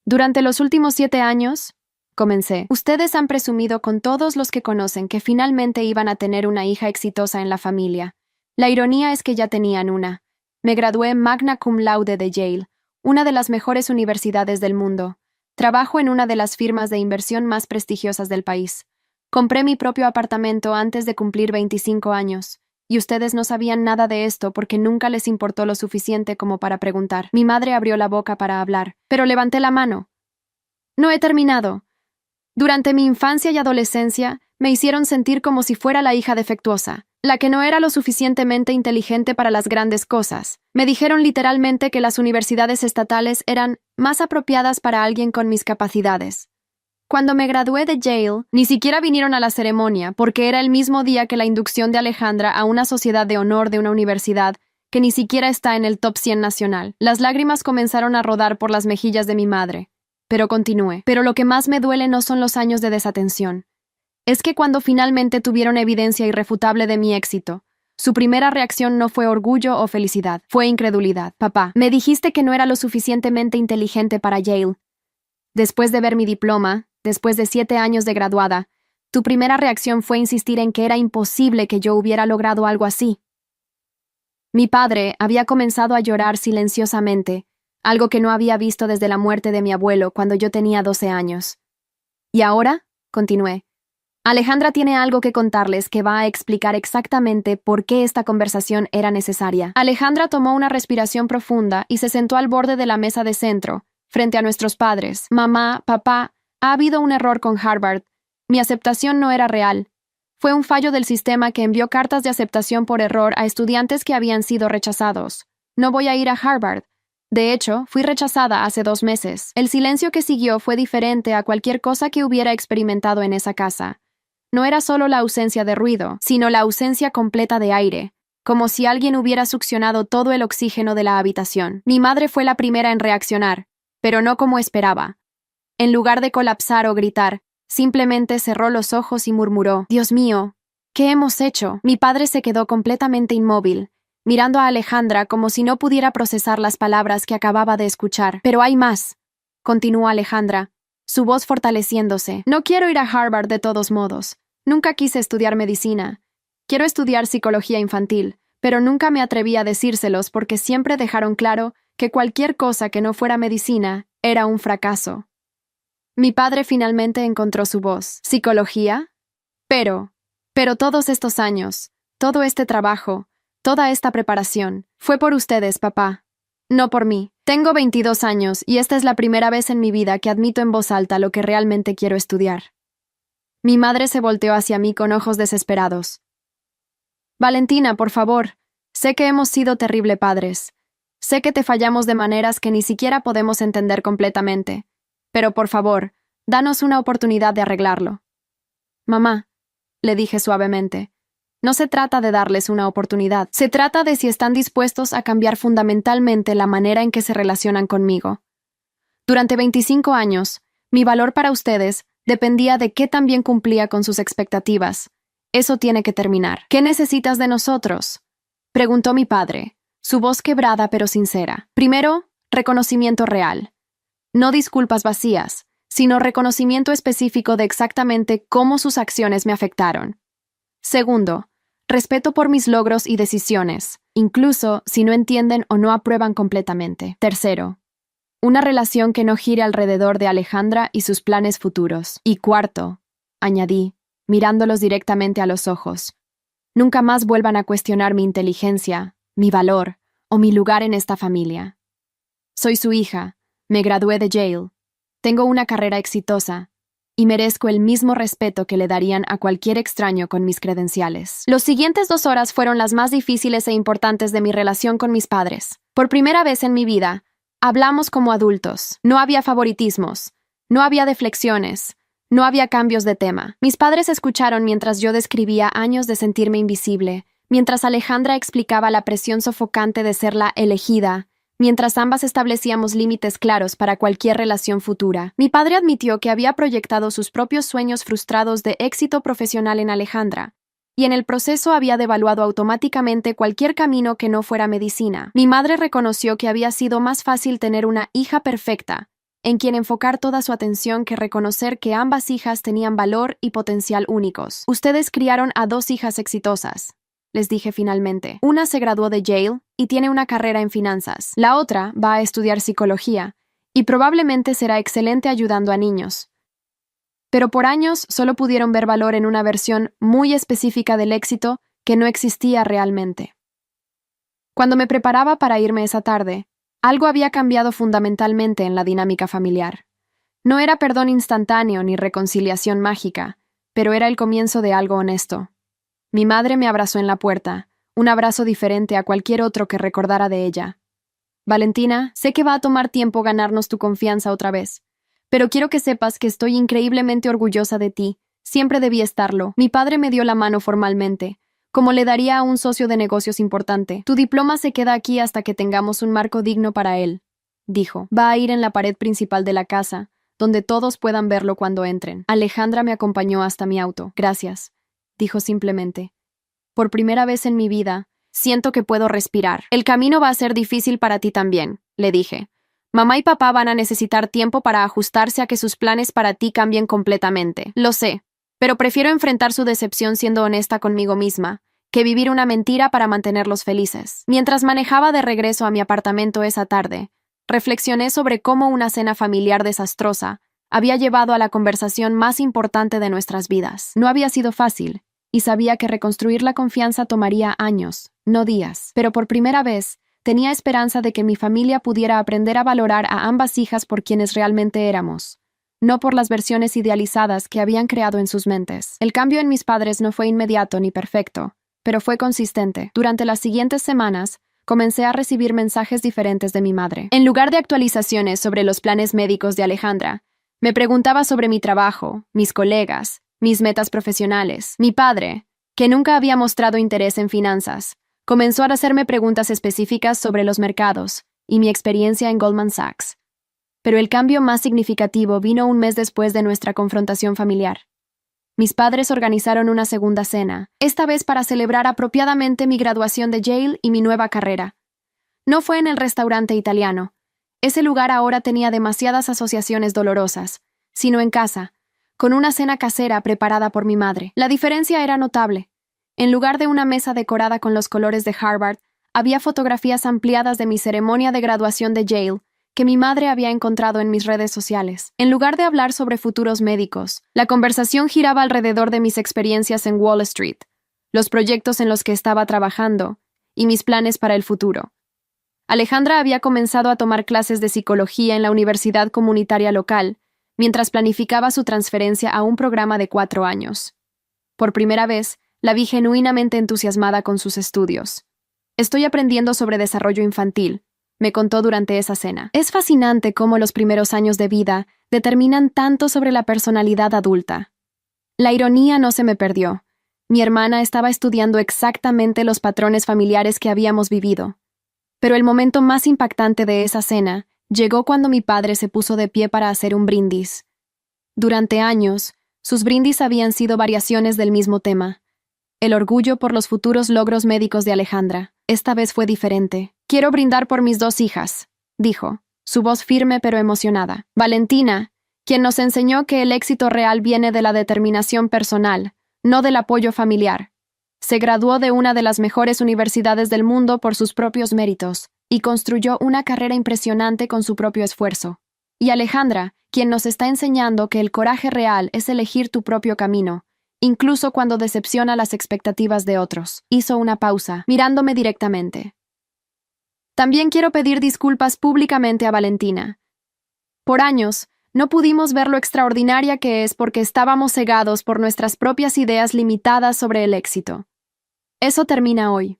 Durante los últimos 7 años, comencé, ustedes han presumido con todos los que conocen que finalmente iban a tener una hija exitosa en la familia. La ironía es que ya tenían una. Me gradué magna cum laude de Yale, una de las mejores universidades del mundo. Trabajo en una de las firmas de inversión más prestigiosas del país. Compré mi propio apartamento antes de cumplir 25 años. Y ustedes no sabían nada de esto porque nunca les importó lo suficiente como para preguntar. Mi madre abrió la boca para hablar, pero levanté la mano. No he terminado. Durante mi infancia y adolescencia, me hicieron sentir como si fuera la hija defectuosa, la que no era lo suficientemente inteligente para las grandes cosas. Me dijeron literalmente que las universidades estatales eran más apropiadas para alguien con mis capacidades. Cuando me gradué de Yale, ni siquiera vinieron a la ceremonia porque era el mismo día que la inducción de Alejandra a una sociedad de honor de una universidad que ni siquiera está en el top 100 nacional. Las lágrimas comenzaron a rodar por las mejillas de mi madre. Pero continué. Pero lo que más me duele no son los años de desatención. Es que cuando finalmente tuvieron evidencia irrefutable de mi éxito, su primera reacción no fue orgullo o felicidad, fue incredulidad. Papá, me dijiste que no era lo suficientemente inteligente para Yale. Después de ver mi diploma, después de 7 años de graduada, tu primera reacción fue insistir en que era imposible que yo hubiera logrado algo así. Mi padre había comenzado a llorar silenciosamente, algo que no había visto desde la muerte de mi abuelo cuando yo tenía 12 años. Y ahora, continué, Alejandra tiene algo que contarles que va a explicar exactamente por qué esta conversación era necesaria. Alejandra tomó una respiración profunda y se sentó al borde de la mesa de centro, frente a nuestros padres. Mamá, papá, ha habido un error con Harvard. Mi aceptación no era real. Fue un fallo del sistema que envió cartas de aceptación por error a estudiantes que habían sido rechazados. No voy a ir a Harvard. De hecho, fui rechazada hace 2 meses. El silencio que siguió fue diferente a cualquier cosa que hubiera experimentado en esa casa. No era solo la ausencia de ruido, sino la ausencia completa de aire, como si alguien hubiera succionado todo el oxígeno de la habitación. Mi madre fue la primera en reaccionar, pero no como esperaba. En lugar de colapsar o gritar, simplemente cerró los ojos y murmuró, «Dios mío, ¿qué hemos hecho?» Mi padre se quedó completamente inmóvil, mirando a Alejandra como si no pudiera procesar las palabras que acababa de escuchar. «Pero hay más», continuó Alejandra, su voz fortaleciéndose. «No quiero ir a Harvard de todos modos. Nunca quise estudiar medicina. Quiero estudiar psicología infantil, pero nunca me atreví a decírselos porque siempre dejaron claro que cualquier cosa que no fuera medicina era un fracaso». Mi padre finalmente encontró su voz. ¿Psicología? Pero todos estos años, todo este trabajo, toda esta preparación, fue por ustedes, papá. No por mí. Tengo 22 años y esta es la primera vez en mi vida que admito en voz alta lo que realmente quiero estudiar. Mi madre se volteó hacia mí con ojos desesperados. Valentina, por favor, sé que hemos sido terribles padres. Sé que te fallamos de maneras que ni siquiera podemos entender completamente. Pero por favor, danos una oportunidad de arreglarlo. Mamá, le dije suavemente, no se trata de darles una oportunidad. Se trata de si están dispuestos a cambiar fundamentalmente la manera en que se relacionan conmigo. Durante 25 años, mi valor para ustedes dependía de qué tan bien cumplía con sus expectativas. Eso tiene que terminar. ¿Qué necesitas de nosotros?, preguntó mi padre, su voz quebrada pero sincera. Primero, reconocimiento real. No disculpas vacías, sino reconocimiento específico de exactamente cómo sus acciones me afectaron. Segundo, respeto por mis logros y decisiones, incluso si no entienden o no aprueban completamente. Tercero, una relación que no gire alrededor de Alejandra y sus planes futuros. Y cuarto, añadí, mirándolos directamente a los ojos, nunca más vuelvan a cuestionar mi inteligencia, mi valor o mi lugar en esta familia. Soy su hija, me gradué de Yale, tengo una carrera exitosa y merezco el mismo respeto que le darían a cualquier extraño con mis credenciales. Los siguientes 2 horas fueron las más difíciles e importantes de mi relación con mis padres. Por primera vez en mi vida, hablamos como adultos. No había favoritismos, no había deflexiones, no había cambios de tema. Mis padres escucharon mientras yo describía años de sentirme invisible, mientras Alejandra explicaba la presión sofocante de ser la elegida, mientras ambas establecíamos límites claros para cualquier relación futura. Mi padre admitió que había proyectado sus propios sueños frustrados de éxito profesional en Alejandra, y en el proceso había devaluado automáticamente cualquier camino que no fuera medicina. Mi madre reconoció que había sido más fácil tener una hija perfecta, en quien enfocar toda su atención, que reconocer que ambas hijas tenían valor y potencial únicos. Ustedes criaron a 2 hijas exitosas, les dije finalmente. Una se graduó de Yale y tiene una carrera en finanzas. La otra va a estudiar psicología y probablemente será excelente ayudando a niños. Pero por años solo pudieron ver valor en una versión muy específica del éxito que no existía realmente. Cuando me preparaba para irme esa tarde, algo había cambiado fundamentalmente en la dinámica familiar. No era perdón instantáneo ni reconciliación mágica, pero era el comienzo de algo honesto. Mi madre me abrazó en la puerta, un abrazo diferente a cualquier otro que recordara de ella. Valentina, sé que va a tomar tiempo ganarnos tu confianza otra vez, pero quiero que sepas que estoy increíblemente orgullosa de ti. Siempre debí estarlo. Mi padre me dio la mano formalmente, como le daría a un socio de negocios importante. Tu diploma se queda aquí hasta que tengamos un marco digno para él, dijo. Va a ir en la pared principal de la casa, donde todos puedan verlo cuando entren. Alejandra me acompañó hasta mi auto. Gracias, dijo simplemente. Por primera vez en mi vida, siento que puedo respirar. El camino va a ser difícil para ti también, le dije. Mamá y papá van a necesitar tiempo para ajustarse a que sus planes para ti cambien completamente. Lo sé, pero prefiero enfrentar su decepción siendo honesta conmigo misma, que vivir una mentira para mantenerlos felices. Mientras manejaba de regreso a mi apartamento esa tarde, reflexioné sobre cómo una cena familiar desastrosa había llevado a la conversación más importante de nuestras vidas. No había sido fácil, y sabía que reconstruir la confianza tomaría años, no días. Pero por primera vez, tenía esperanza de que mi familia pudiera aprender a valorar a ambas hijas por quienes realmente éramos, no por las versiones idealizadas que habían creado en sus mentes. El cambio en mis padres no fue inmediato ni perfecto, pero fue consistente. Durante las siguientes semanas, comencé a recibir mensajes diferentes de mi madre. En lugar de actualizaciones sobre los planes médicos de Alejandra, me preguntaba sobre mi trabajo, mis colegas, mis metas profesionales. Mi padre, que nunca había mostrado interés en finanzas, comenzó a hacerme preguntas específicas sobre los mercados y mi experiencia en Goldman Sachs. Pero el cambio más significativo vino un mes después de nuestra confrontación familiar. Mis padres organizaron una segunda cena, esta vez para celebrar apropiadamente mi graduación de Yale y mi nueva carrera. No fue en el restaurante italiano. Ese lugar ahora tenía demasiadas asociaciones dolorosas, sino en casa, con una cena casera preparada por mi madre. La diferencia era notable. En lugar de una mesa decorada con los colores de Harvard, había fotografías ampliadas de mi ceremonia de graduación de Yale, que mi madre había encontrado en mis redes sociales. En lugar de hablar sobre futuros médicos, la conversación giraba alrededor de mis experiencias en Wall Street, los proyectos en los que estaba trabajando y mis planes para el futuro. Alejandra había comenzado a tomar clases de psicología en la universidad comunitaria local, mientras planificaba su transferencia a un programa de 4 años. Por primera vez, la vi genuinamente entusiasmada con sus estudios. Estoy aprendiendo sobre desarrollo infantil, me contó durante esa cena. Es fascinante cómo los primeros años de vida determinan tanto sobre la personalidad adulta. La ironía no se me perdió. Mi hermana estaba estudiando exactamente los patrones familiares que habíamos vivido. Pero el momento más impactante de esa cena llegó cuando mi padre se puso de pie para hacer un brindis. Durante años, sus brindis habían sido variaciones del mismo tema: el orgullo por los futuros logros médicos de Alejandra. Esta vez fue diferente. Quiero brindar por mis 2 hijas, dijo, su voz firme pero emocionada. Valentina, quien nos enseñó que el éxito real viene de la determinación personal, no del apoyo familiar. Se graduó de una de las mejores universidades del mundo por sus propios méritos y construyó una carrera impresionante con su propio esfuerzo. Y Alejandra, quien nos está enseñando que el coraje real es elegir tu propio camino, incluso cuando decepciona las expectativas de otros. Hizo una pausa, mirándome directamente. También quiero pedir disculpas públicamente a Valentina. Por años, no pudimos ver lo extraordinaria que es porque estábamos cegados por nuestras propias ideas limitadas sobre el éxito. Eso termina hoy.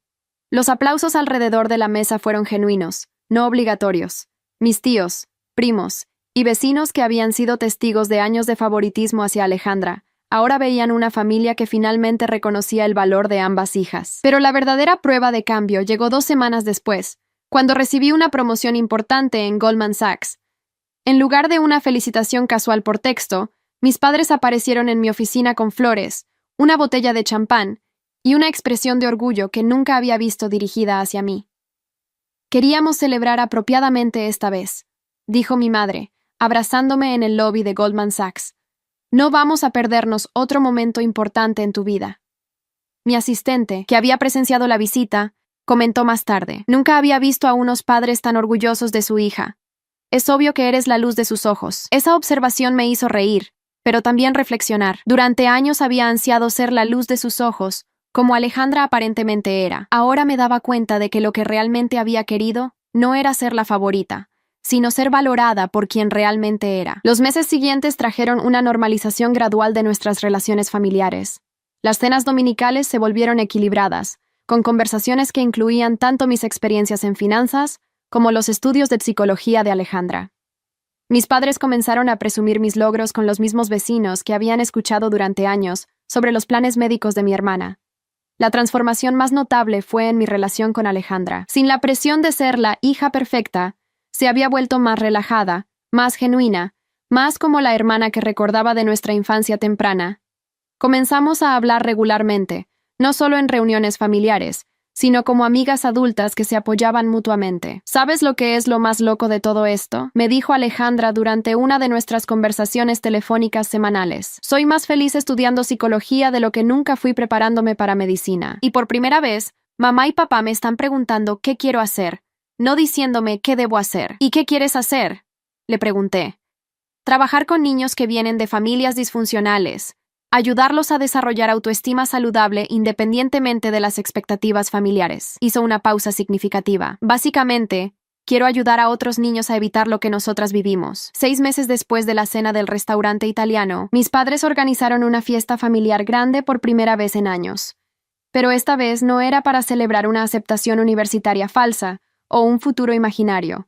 Los aplausos alrededor de la mesa fueron genuinos, no obligatorios. Mis tíos, primos y vecinos que habían sido testigos de años de favoritismo hacia Alejandra, ahora veían una familia que finalmente reconocía el valor de ambas hijas. Pero la verdadera prueba de cambio llegó 2 semanas después, cuando recibí una promoción importante en Goldman Sachs. En lugar de una felicitación casual por texto, mis padres aparecieron en mi oficina con flores, una botella de champán y una expresión de orgullo que nunca había visto dirigida hacia mí. Queríamos celebrar apropiadamente esta vez, dijo mi madre, abrazándome en el lobby de Goldman Sachs. No vamos a perdernos otro momento importante en tu vida. Mi asistente, que había presenciado la visita, comentó más tarde: nunca había visto a unos padres tan orgullosos de su hija. Es obvio que eres la luz de sus ojos. Esa observación me hizo reír, pero también reflexionar. Durante años había ansiado ser la luz de sus ojos, como Alejandra aparentemente era. Ahora me daba cuenta de que lo que realmente había querido no era ser la favorita, sino ser valorada por quien realmente era. Los meses siguientes trajeron una normalización gradual de nuestras relaciones familiares. Las cenas dominicales se volvieron equilibradas, con conversaciones que incluían tanto mis experiencias en finanzas como los estudios de psicología de Alejandra. Mis padres comenzaron a presumir mis logros con los mismos vecinos que habían escuchado durante años sobre los planes médicos de mi hermana. La transformación más notable fue en mi relación con Alejandra. Sin la presión de ser la hija perfecta, se había vuelto más relajada, más genuina, más como la hermana que recordaba de nuestra infancia temprana. Comenzamos a hablar regularmente, no solo en reuniones familiares, sino como amigas adultas que se apoyaban mutuamente. ¿Sabes lo que es lo más loco de todo esto?, me dijo Alejandra durante una de nuestras conversaciones telefónicas semanales. Soy más feliz estudiando psicología de lo que nunca fui preparándome para medicina. Y por primera vez, mamá y papá me están preguntando qué quiero hacer, no diciéndome qué debo hacer. ¿Y qué quieres hacer?, le pregunté. Trabajar con niños que vienen de familias disfuncionales, ayudarlos a desarrollar autoestima saludable independientemente de las expectativas familiares. Hizo una pausa significativa. Básicamente, quiero ayudar a otros niños a evitar lo que nosotras vivimos. 6 meses después de la cena del restaurante italiano, mis padres organizaron una fiesta familiar grande por primera vez en años. Pero esta vez no era para celebrar una aceptación universitaria falsa o un futuro imaginario.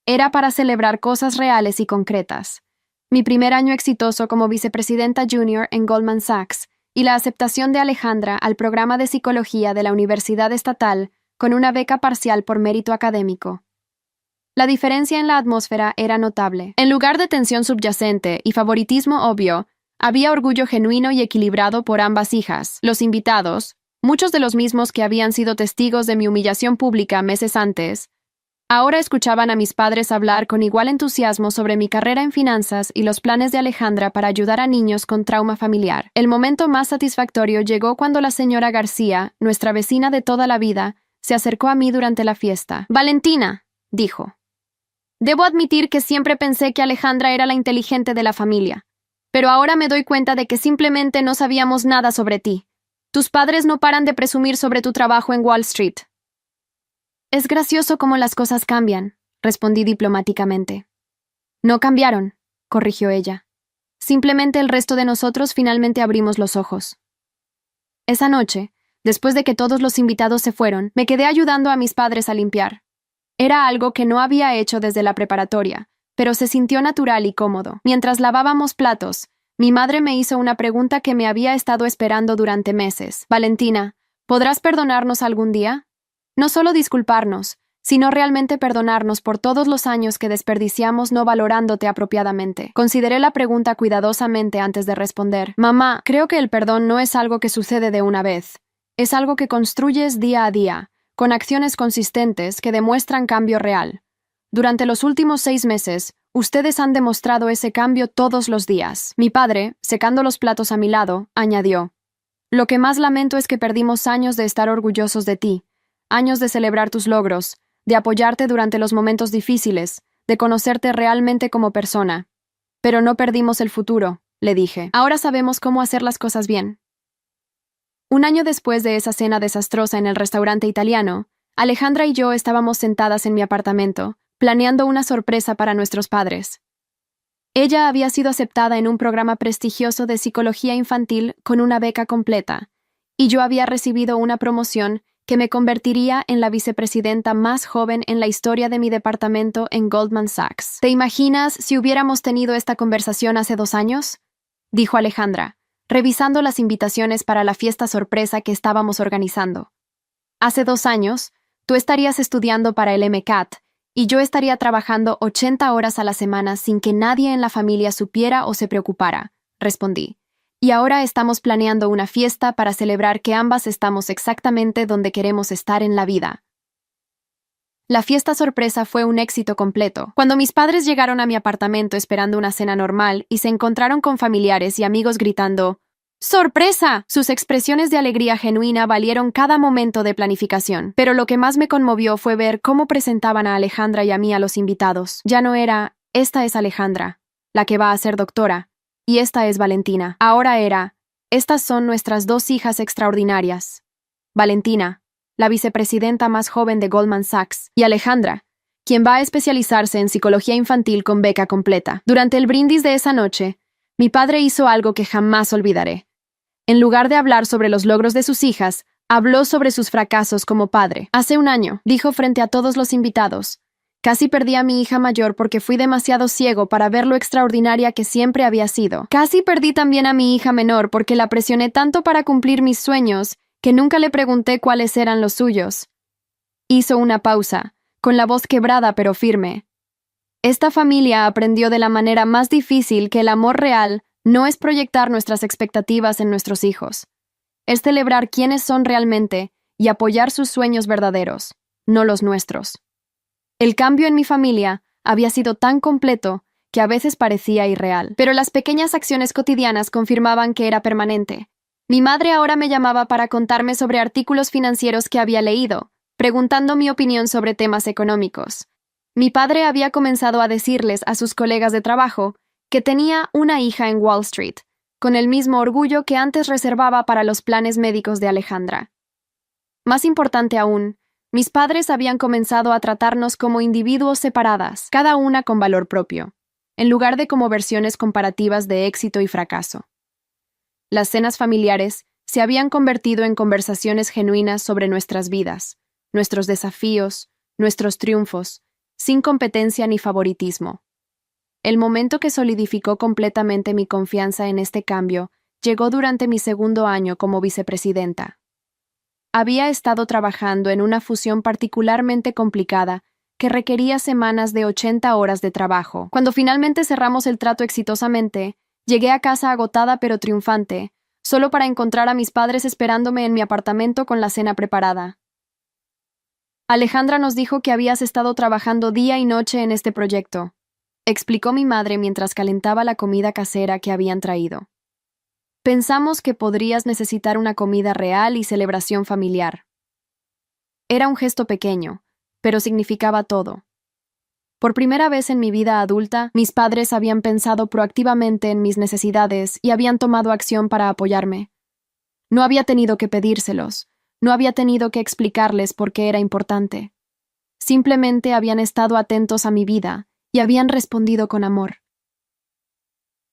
Era para celebrar cosas reales y concretas. Mi primer año exitoso como vicepresidenta junior en Goldman Sachs y la aceptación de Alejandra al programa de psicología de la Universidad Estatal con una beca parcial por mérito académico. La diferencia en la atmósfera era notable. En lugar de tensión subyacente y favoritismo obvio, había orgullo genuino y equilibrado por ambas hijas. Los invitados, muchos de los mismos que habían sido testigos de mi humillación pública meses antes, ahora escuchaban a mis padres hablar con igual entusiasmo sobre mi carrera en finanzas y los planes de Alejandra para ayudar a niños con trauma familiar. El momento más satisfactorio llegó cuando la señora García, nuestra vecina de toda la vida, se acercó a mí durante la fiesta. «Valentina», dijo. «Debo admitir que siempre pensé que Alejandra era la inteligente de la familia, pero ahora me doy cuenta de que simplemente no sabíamos nada sobre ti. Tus padres no paran de presumir sobre tu trabajo en Wall Street». «Es gracioso cómo las cosas cambian», respondí diplomáticamente. «No cambiaron», corrigió ella. «Simplemente el resto de nosotros finalmente abrimos los ojos». Esa noche, después de que todos los invitados se fueron, me quedé ayudando a mis padres a limpiar. Era algo que no había hecho desde la preparatoria, pero se sintió natural y cómodo. Mientras lavábamos platos, mi madre me hizo una pregunta que me había estado esperando durante meses. «Valentina, ¿podrás perdonarnos algún día? No solo disculparnos, sino realmente perdonarnos por todos los años que desperdiciamos no valorándote apropiadamente». Consideré la pregunta cuidadosamente antes de responder. «Mamá, creo que el perdón no es algo que sucede de una vez. Es algo que construyes día a día, con acciones consistentes que demuestran cambio real. Durante los últimos 6 meses, ustedes han demostrado ese cambio todos los días». Mi padre, secando los platos a mi lado, añadió: «Lo que más lamento es que perdimos años de estar orgullosos de ti. Años de celebrar tus logros, de apoyarte durante los momentos difíciles, de conocerte realmente como persona. Pero no perdimos el futuro», le dije. «Ahora sabemos cómo hacer las cosas bien». Un año después de esa cena desastrosa en el restaurante italiano, Alejandra y yo estábamos sentadas en mi apartamento, planeando una sorpresa para nuestros padres. Ella había sido aceptada en un programa prestigioso de psicología infantil con una beca completa, y yo había recibido una promoción que me convertiría en la vicepresidenta más joven en la historia de mi departamento en Goldman Sachs. «¿Te imaginas si hubiéramos tenido esta conversación hace 2 años?» dijo Alejandra, revisando las invitaciones para la fiesta sorpresa que estábamos organizando. «Hace 2 años, Tú estarías estudiando para el MCAT y yo estaría trabajando 80 horas a la semana sin que nadie en la familia supiera o se preocupara, respondí. Y ahora estamos planeando una fiesta para celebrar que ambas estamos exactamente donde queremos estar en la vida. La fiesta sorpresa fue un éxito completo. Cuando mis padres llegaron a mi apartamento esperando una cena normal y se encontraron con familiares y amigos gritando ¡sorpresa! Sus expresiones de alegría genuina valieron cada momento de planificación. Pero lo que más me conmovió fue ver cómo presentaban a Alejandra y a mí a los invitados. Ya no era, esta es Alejandra, la que va a ser doctora, y esta es Valentina. Ahora era, estas son nuestras dos hijas extraordinarias. Valentina, la vicepresidenta más joven de Goldman Sachs, y Alejandra, quien va a especializarse en psicología infantil con beca completa. Durante el brindis de esa noche, mi padre hizo algo que jamás olvidaré. En lugar de hablar sobre los logros de sus hijas, habló sobre sus fracasos como padre. Hace un año, dijo frente a todos los invitados, casi perdí a mi hija mayor porque fui demasiado ciego para ver lo extraordinaria que siempre había sido. Casi perdí también a mi hija menor porque la presioné tanto para cumplir mis sueños que nunca le pregunté cuáles eran los suyos. Hizo una pausa, con la voz quebrada pero firme. Esta familia aprendió de la manera más difícil que el amor real no es proyectar nuestras expectativas en nuestros hijos. Es celebrar quiénes son realmente y apoyar sus sueños verdaderos, no los nuestros. El cambio en mi familia había sido tan completo que a veces parecía irreal, pero las pequeñas acciones cotidianas confirmaban que era permanente. Mi madre ahora me llamaba para contarme sobre artículos financieros que había leído, preguntando mi opinión sobre temas económicos. Mi padre había comenzado a decirles a sus colegas de trabajo que tenía una hija en Wall Street, con el mismo orgullo que antes reservaba para los planes médicos de Alejandra. Más importante aún, mis padres habían comenzado a tratarnos como individuos separadas, cada una con valor propio, en lugar de como versiones comparativas de éxito y fracaso. Las cenas familiares se habían convertido en conversaciones genuinas sobre nuestras vidas, nuestros desafíos, nuestros triunfos, sin competencia ni favoritismo. El momento que solidificó completamente mi confianza en este cambio llegó durante mi segundo año como vicepresidenta. Había estado trabajando en una fusión particularmente complicada que requería semanas de 80 horas de trabajo. Cuando finalmente cerramos el trato exitosamente, llegué a casa agotada pero triunfante, solo para encontrar a mis padres esperándome en mi apartamento con la cena preparada. Alejandra nos dijo que habías estado trabajando día y noche en este proyecto, explicó mi madre mientras calentaba la comida casera que habían traído. Pensamos que podrías necesitar una comida real y celebración familiar. Era un gesto pequeño, pero significaba todo. Por primera vez en mi vida adulta, mis padres habían pensado proactivamente en mis necesidades y habían tomado acción para apoyarme. No había tenido que pedírselos, no había tenido que explicarles por qué era importante. Simplemente habían estado atentos a mi vida y habían respondido con amor.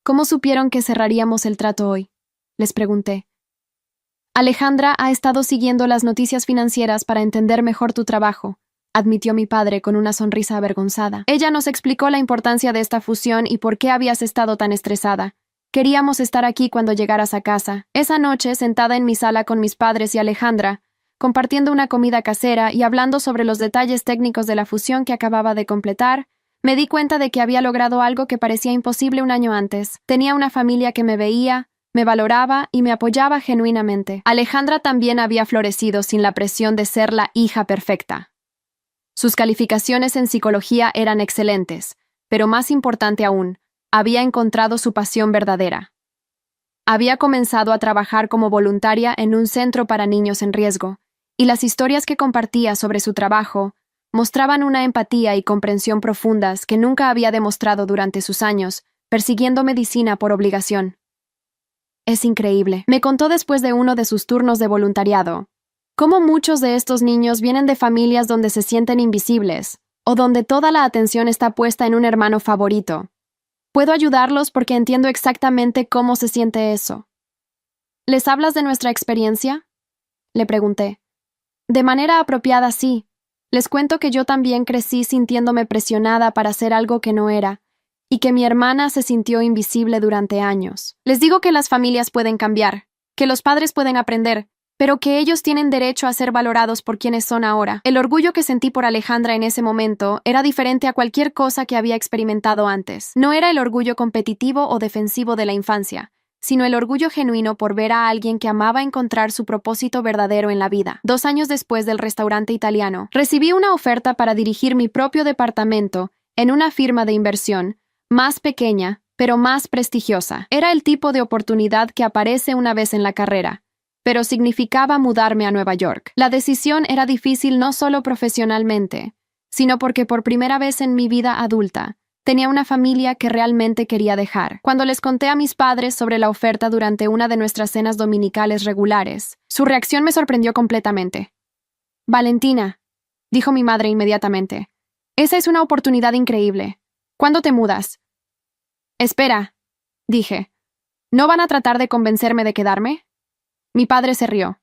¿Cómo supieron que cerraríamos el trato hoy?, les pregunté. Alejandra ha estado siguiendo las noticias financieras para entender mejor tu trabajo, admitió mi padre con una sonrisa avergonzada. Ella nos explicó la importancia de esta fusión y por qué habías estado tan estresada. Queríamos estar aquí cuando llegaras a casa. Esa noche, sentada en mi sala con mis padres y Alejandra, compartiendo una comida casera y hablando sobre los detalles técnicos de la fusión que acababa de completar, me di cuenta de que había logrado algo que parecía imposible un año antes. Tenía una familia que me veía, me valoraba y me apoyaba genuinamente. Alejandra también había florecido sin la presión de ser la hija perfecta. Sus calificaciones en psicología eran excelentes, pero más importante aún, había encontrado su pasión verdadera. Había comenzado a trabajar como voluntaria en un centro para niños en riesgo, y las historias que compartía sobre su trabajo mostraban una empatía y comprensión profundas que nunca había demostrado durante sus años, persiguiendo medicina por obligación. Es increíble, me contó después de uno de sus turnos de voluntariado, cómo muchos de estos niños vienen de familias donde se sienten invisibles, o donde toda la atención está puesta en un hermano favorito. Puedo ayudarlos porque entiendo exactamente cómo se siente eso. ¿Les hablas de nuestra experiencia?, le pregunté. De manera apropiada, sí. Les cuento que yo también crecí sintiéndome presionada para hacer algo que no era, y que mi hermana se sintió invisible durante años. Les digo que las familias pueden cambiar, que los padres pueden aprender, pero que ellos tienen derecho a ser valorados por quienes son ahora. El orgullo que sentí por Alejandra en ese momento era diferente a cualquier cosa que había experimentado antes. No era el orgullo competitivo o defensivo de la infancia, sino el orgullo genuino por ver a alguien que amaba encontrar su propósito verdadero en la vida. 2 años después del restaurante italiano, recibí una oferta para dirigir mi propio departamento en una firma de inversión, más pequeña, pero más prestigiosa. Era el tipo de oportunidad que aparece una vez en la carrera, pero significaba mudarme a Nueva York. La decisión era difícil no solo profesionalmente, sino porque por primera vez en mi vida adulta, tenía una familia que realmente quería dejar. Cuando les conté a mis padres sobre la oferta durante una de nuestras cenas dominicales regulares, su reacción me sorprendió completamente. «Valentina», dijo mi madre inmediatamente, «esa es una oportunidad increíble. ¿Cuándo te mudas?» «Espera», dije, «¿no van a tratar de convencerme de quedarme?» Mi padre se rió.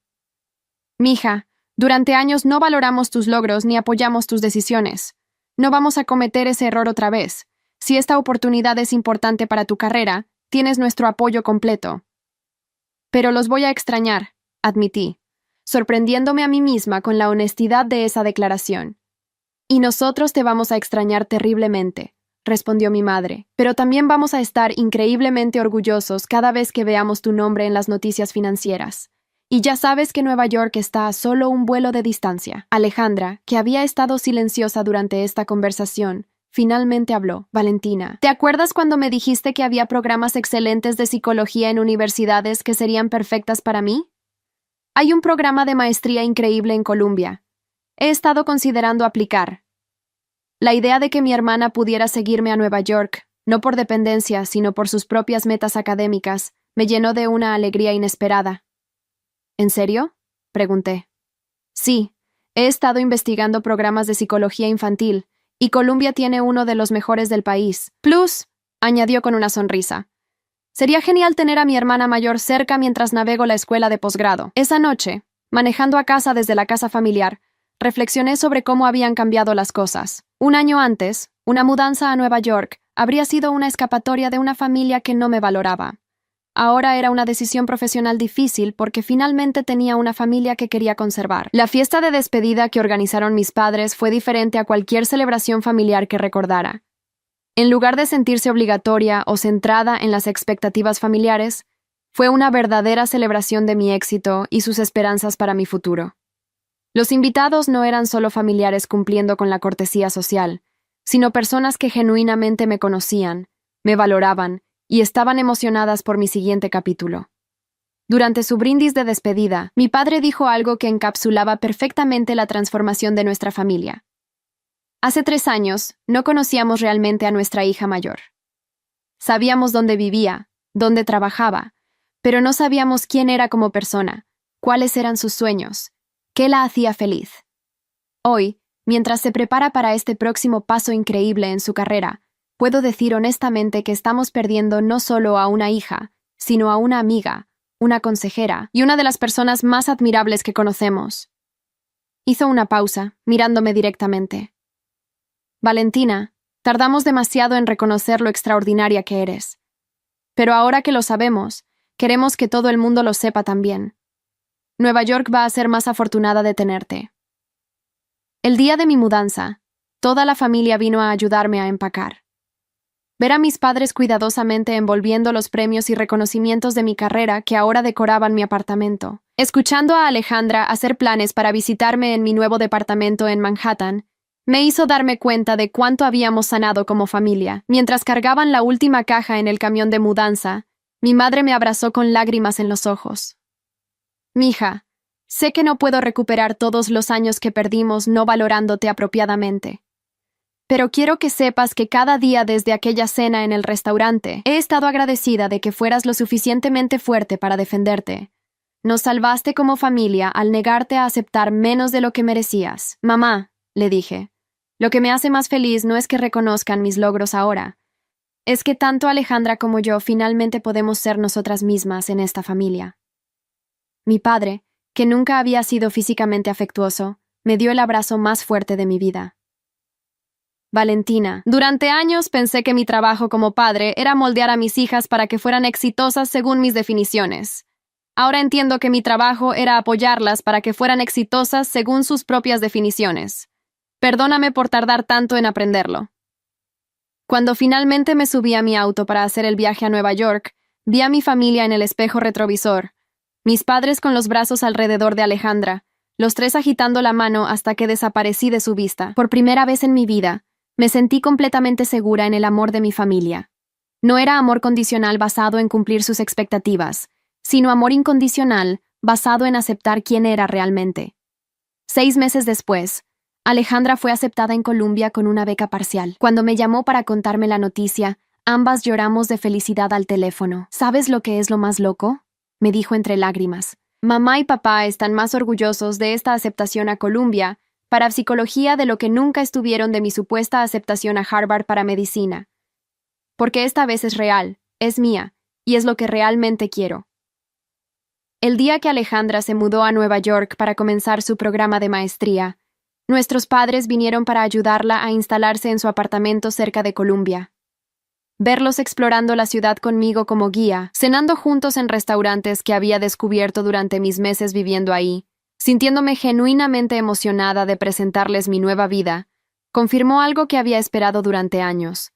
«Mija, durante años no valoramos tus logros ni apoyamos tus decisiones. No vamos a cometer ese error otra vez. Si esta oportunidad es importante para tu carrera, tienes nuestro apoyo completo». «Pero los voy a extrañar», admití, sorprendiéndome a mí misma con la honestidad de esa declaración. «Y nosotros te vamos a extrañar terriblemente», respondió mi madre, «pero también vamos a estar increíblemente orgullosos cada vez que veamos tu nombre en las noticias financieras. Y ya sabes que Nueva York está a solo un vuelo de distancia». Alejandra, que había estado silenciosa durante esta conversación, finalmente habló. «Valentina, ¿te acuerdas cuando me dijiste que había programas excelentes de psicología en universidades que serían perfectas para mí? Hay un programa de maestría increíble en Columbia. He estado considerando aplicar. La idea de que mi hermana pudiera seguirme a Nueva York, no por dependencia, sino por sus propias metas académicas, me llenó de una alegría inesperada». «¿En serio?», pregunté. «Sí, he estado investigando programas de psicología infantil, y Columbia tiene uno de los mejores del país. Plus», añadió con una sonrisa, «sería genial tener a mi hermana mayor cerca mientras navego la escuela de posgrado». Esa noche, manejando a casa desde la casa familiar, reflexioné sobre cómo habían cambiado las cosas. 1 año antes, una mudanza a Nueva York habría sido una escapatoria de una familia que no me valoraba. Ahora era una decisión profesional difícil porque finalmente tenía una familia que quería conservar. La fiesta de despedida que organizaron mis padres fue diferente a cualquier celebración familiar que recordara. En lugar de sentirse obligatoria o centrada en las expectativas familiares, fue una verdadera celebración de mi éxito y sus esperanzas para mi futuro. Los invitados no eran solo familiares cumpliendo con la cortesía social, sino personas que genuinamente me conocían, me valoraban y estaban emocionadas por mi siguiente capítulo. Durante su brindis de despedida, mi padre dijo algo que encapsulaba perfectamente la transformación de nuestra familia. Hace 3 años, no conocíamos realmente a nuestra hija mayor. Sabíamos dónde vivía, dónde trabajaba, pero no sabíamos quién era como persona, cuáles eran sus sueños, qué la hacía feliz. Hoy, mientras se prepara para este próximo paso increíble en su carrera, puedo decir honestamente que estamos perdiendo no solo a una hija, sino a una amiga, una consejera y una de las personas más admirables que conocemos. Hizo una pausa, mirándome directamente. «Valentina, tardamos demasiado en reconocer lo extraordinaria que eres. Pero ahora que lo sabemos, queremos que todo el mundo lo sepa también. Nueva York va a ser más afortunada de tenerte». El día de mi mudanza, toda la familia vino a ayudarme a empacar. Ver a mis padres cuidadosamente envolviendo los premios y reconocimientos de mi carrera que ahora decoraban mi apartamento, escuchando a Alejandra hacer planes para visitarme en mi nuevo departamento en Manhattan, me hizo darme cuenta de cuánto habíamos sanado como familia. Mientras cargaban la última caja en el camión de mudanza, mi madre me abrazó con lágrimas en los ojos. «Mija, sé que no puedo recuperar todos los años que perdimos no valorándote apropiadamente. Pero quiero que sepas que cada día desde aquella cena en el restaurante he estado agradecida de que fueras lo suficientemente fuerte para defenderte. Nos salvaste como familia al negarte a aceptar menos de lo que merecías». «Mamá», le dije, «lo que me hace más feliz no es que reconozcan mis logros ahora. Es que tanto Alejandra como yo finalmente podemos ser nosotras mismas en esta familia». Mi padre, que nunca había sido físicamente afectuoso, me dio el abrazo más fuerte de mi vida. «Valentina, durante años pensé que mi trabajo como padre era moldear a mis hijas para que fueran exitosas según mis definiciones. Ahora entiendo que mi trabajo era apoyarlas para que fueran exitosas según sus propias definiciones. Perdóname por tardar tanto en aprenderlo. Cuando finalmente me subí a mi auto para hacer el viaje a Nueva York, vi a mi familia en el espejo retrovisor, mis padres con los brazos alrededor de Alejandra, los tres agitando la mano hasta que desaparecí de su vista. Por primera vez en mi vida, me sentí completamente segura en el amor de mi familia. No era amor condicional basado en cumplir sus expectativas, sino amor incondicional basado en aceptar quién era realmente. 6 meses después, Alejandra fue aceptada en Columbia con una beca parcial. Cuando me llamó para contarme la noticia, ambas lloramos de felicidad al teléfono. ¿Sabes lo que es lo más loco?, me dijo entre lágrimas. Mamá y papá están más orgullosos de esta aceptación a Columbia para psicología de lo que nunca estuvieron de mi supuesta aceptación a Harvard para medicina. Porque esta vez es real, es mía, y es lo que realmente quiero. El día que Alejandra se mudó a Nueva York para comenzar su programa de maestría, nuestros padres vinieron para ayudarla a instalarse en su apartamento cerca de Columbia. Verlos explorando la ciudad conmigo como guía, cenando juntos en restaurantes que había descubierto durante mis meses viviendo ahí, sintiéndome genuinamente emocionada de presentarles mi nueva vida, confirmó algo que había esperado durante años.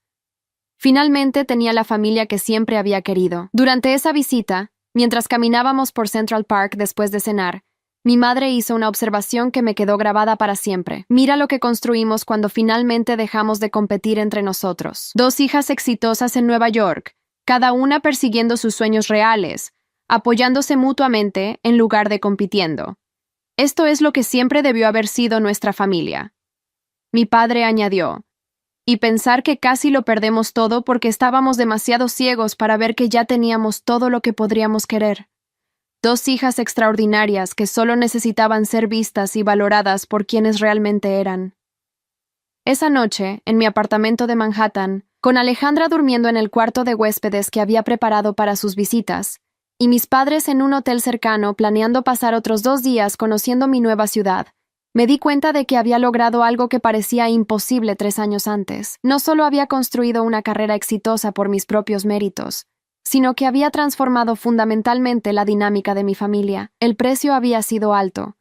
Finalmente tenía la familia que siempre había querido. Durante esa visita, mientras caminábamos por Central Park después de cenar, mi madre hizo una observación que me quedó grabada para siempre. Mira lo que construimos cuando finalmente dejamos de competir entre nosotros. 2 hijas exitosas en Nueva York, cada una persiguiendo sus sueños reales, apoyándose mutuamente en lugar de compitiendo. Esto es lo que siempre debió haber sido nuestra familia. Mi padre añadió, y pensar que casi lo perdemos todo porque estábamos demasiado ciegos para ver que ya teníamos todo lo que podríamos querer. 2 hijas extraordinarias que solo necesitaban ser vistas y valoradas por quienes realmente eran. Esa noche, en mi apartamento de Manhattan, con Alejandra durmiendo en el cuarto de huéspedes que había preparado para sus visitas, y mis padres en un hotel cercano planeando pasar otros 2 días conociendo mi nueva ciudad, me di cuenta de que había logrado algo que parecía imposible 3 años antes. No solo había construido una carrera exitosa por mis propios méritos, sino que había transformado fundamentalmente la dinámica de mi familia. El precio había sido alto.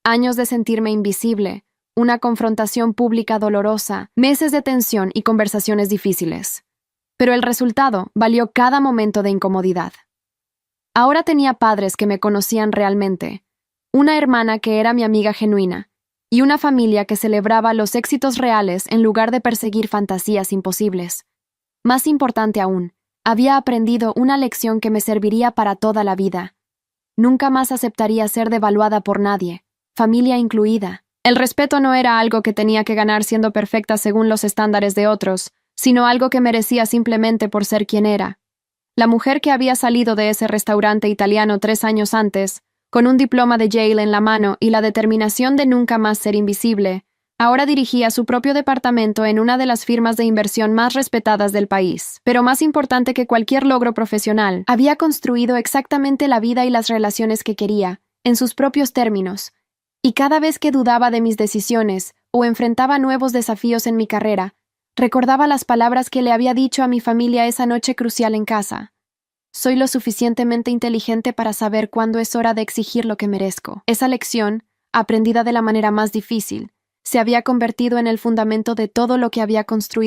Años de sentirme invisible, una confrontación pública dolorosa, meses de tensión y conversaciones difíciles. Pero el resultado valió cada momento de incomodidad. Ahora tenía padres que me conocían realmente, una hermana que era mi amiga genuina, y una familia que celebraba los éxitos reales en lugar de perseguir fantasías imposibles. Más importante aún, había aprendido una lección que me serviría para toda la vida. Nunca más aceptaría ser devaluada por nadie, familia incluida. El respeto no era algo que tenía que ganar siendo perfecta según los estándares de otros, sino algo que merecía simplemente por ser quien era. La mujer que había salido de ese restaurante italiano 3 años antes, con un diploma de Yale en la mano y la determinación de nunca más ser invisible, ahora dirigía su propio departamento en una de las firmas de inversión más respetadas del país. Pero más importante que cualquier logro profesional, había construido exactamente la vida y las relaciones que quería, en sus propios términos. Y cada vez que dudaba de mis decisiones o enfrentaba nuevos desafíos en mi carrera, recordaba las palabras que le había dicho a mi familia esa noche crucial en casa. Soy lo suficientemente inteligente para saber cuándo es hora de exigir lo que merezco. Esa lección, aprendida de la manera más difícil, se había convertido en el fundamento de todo lo que había construido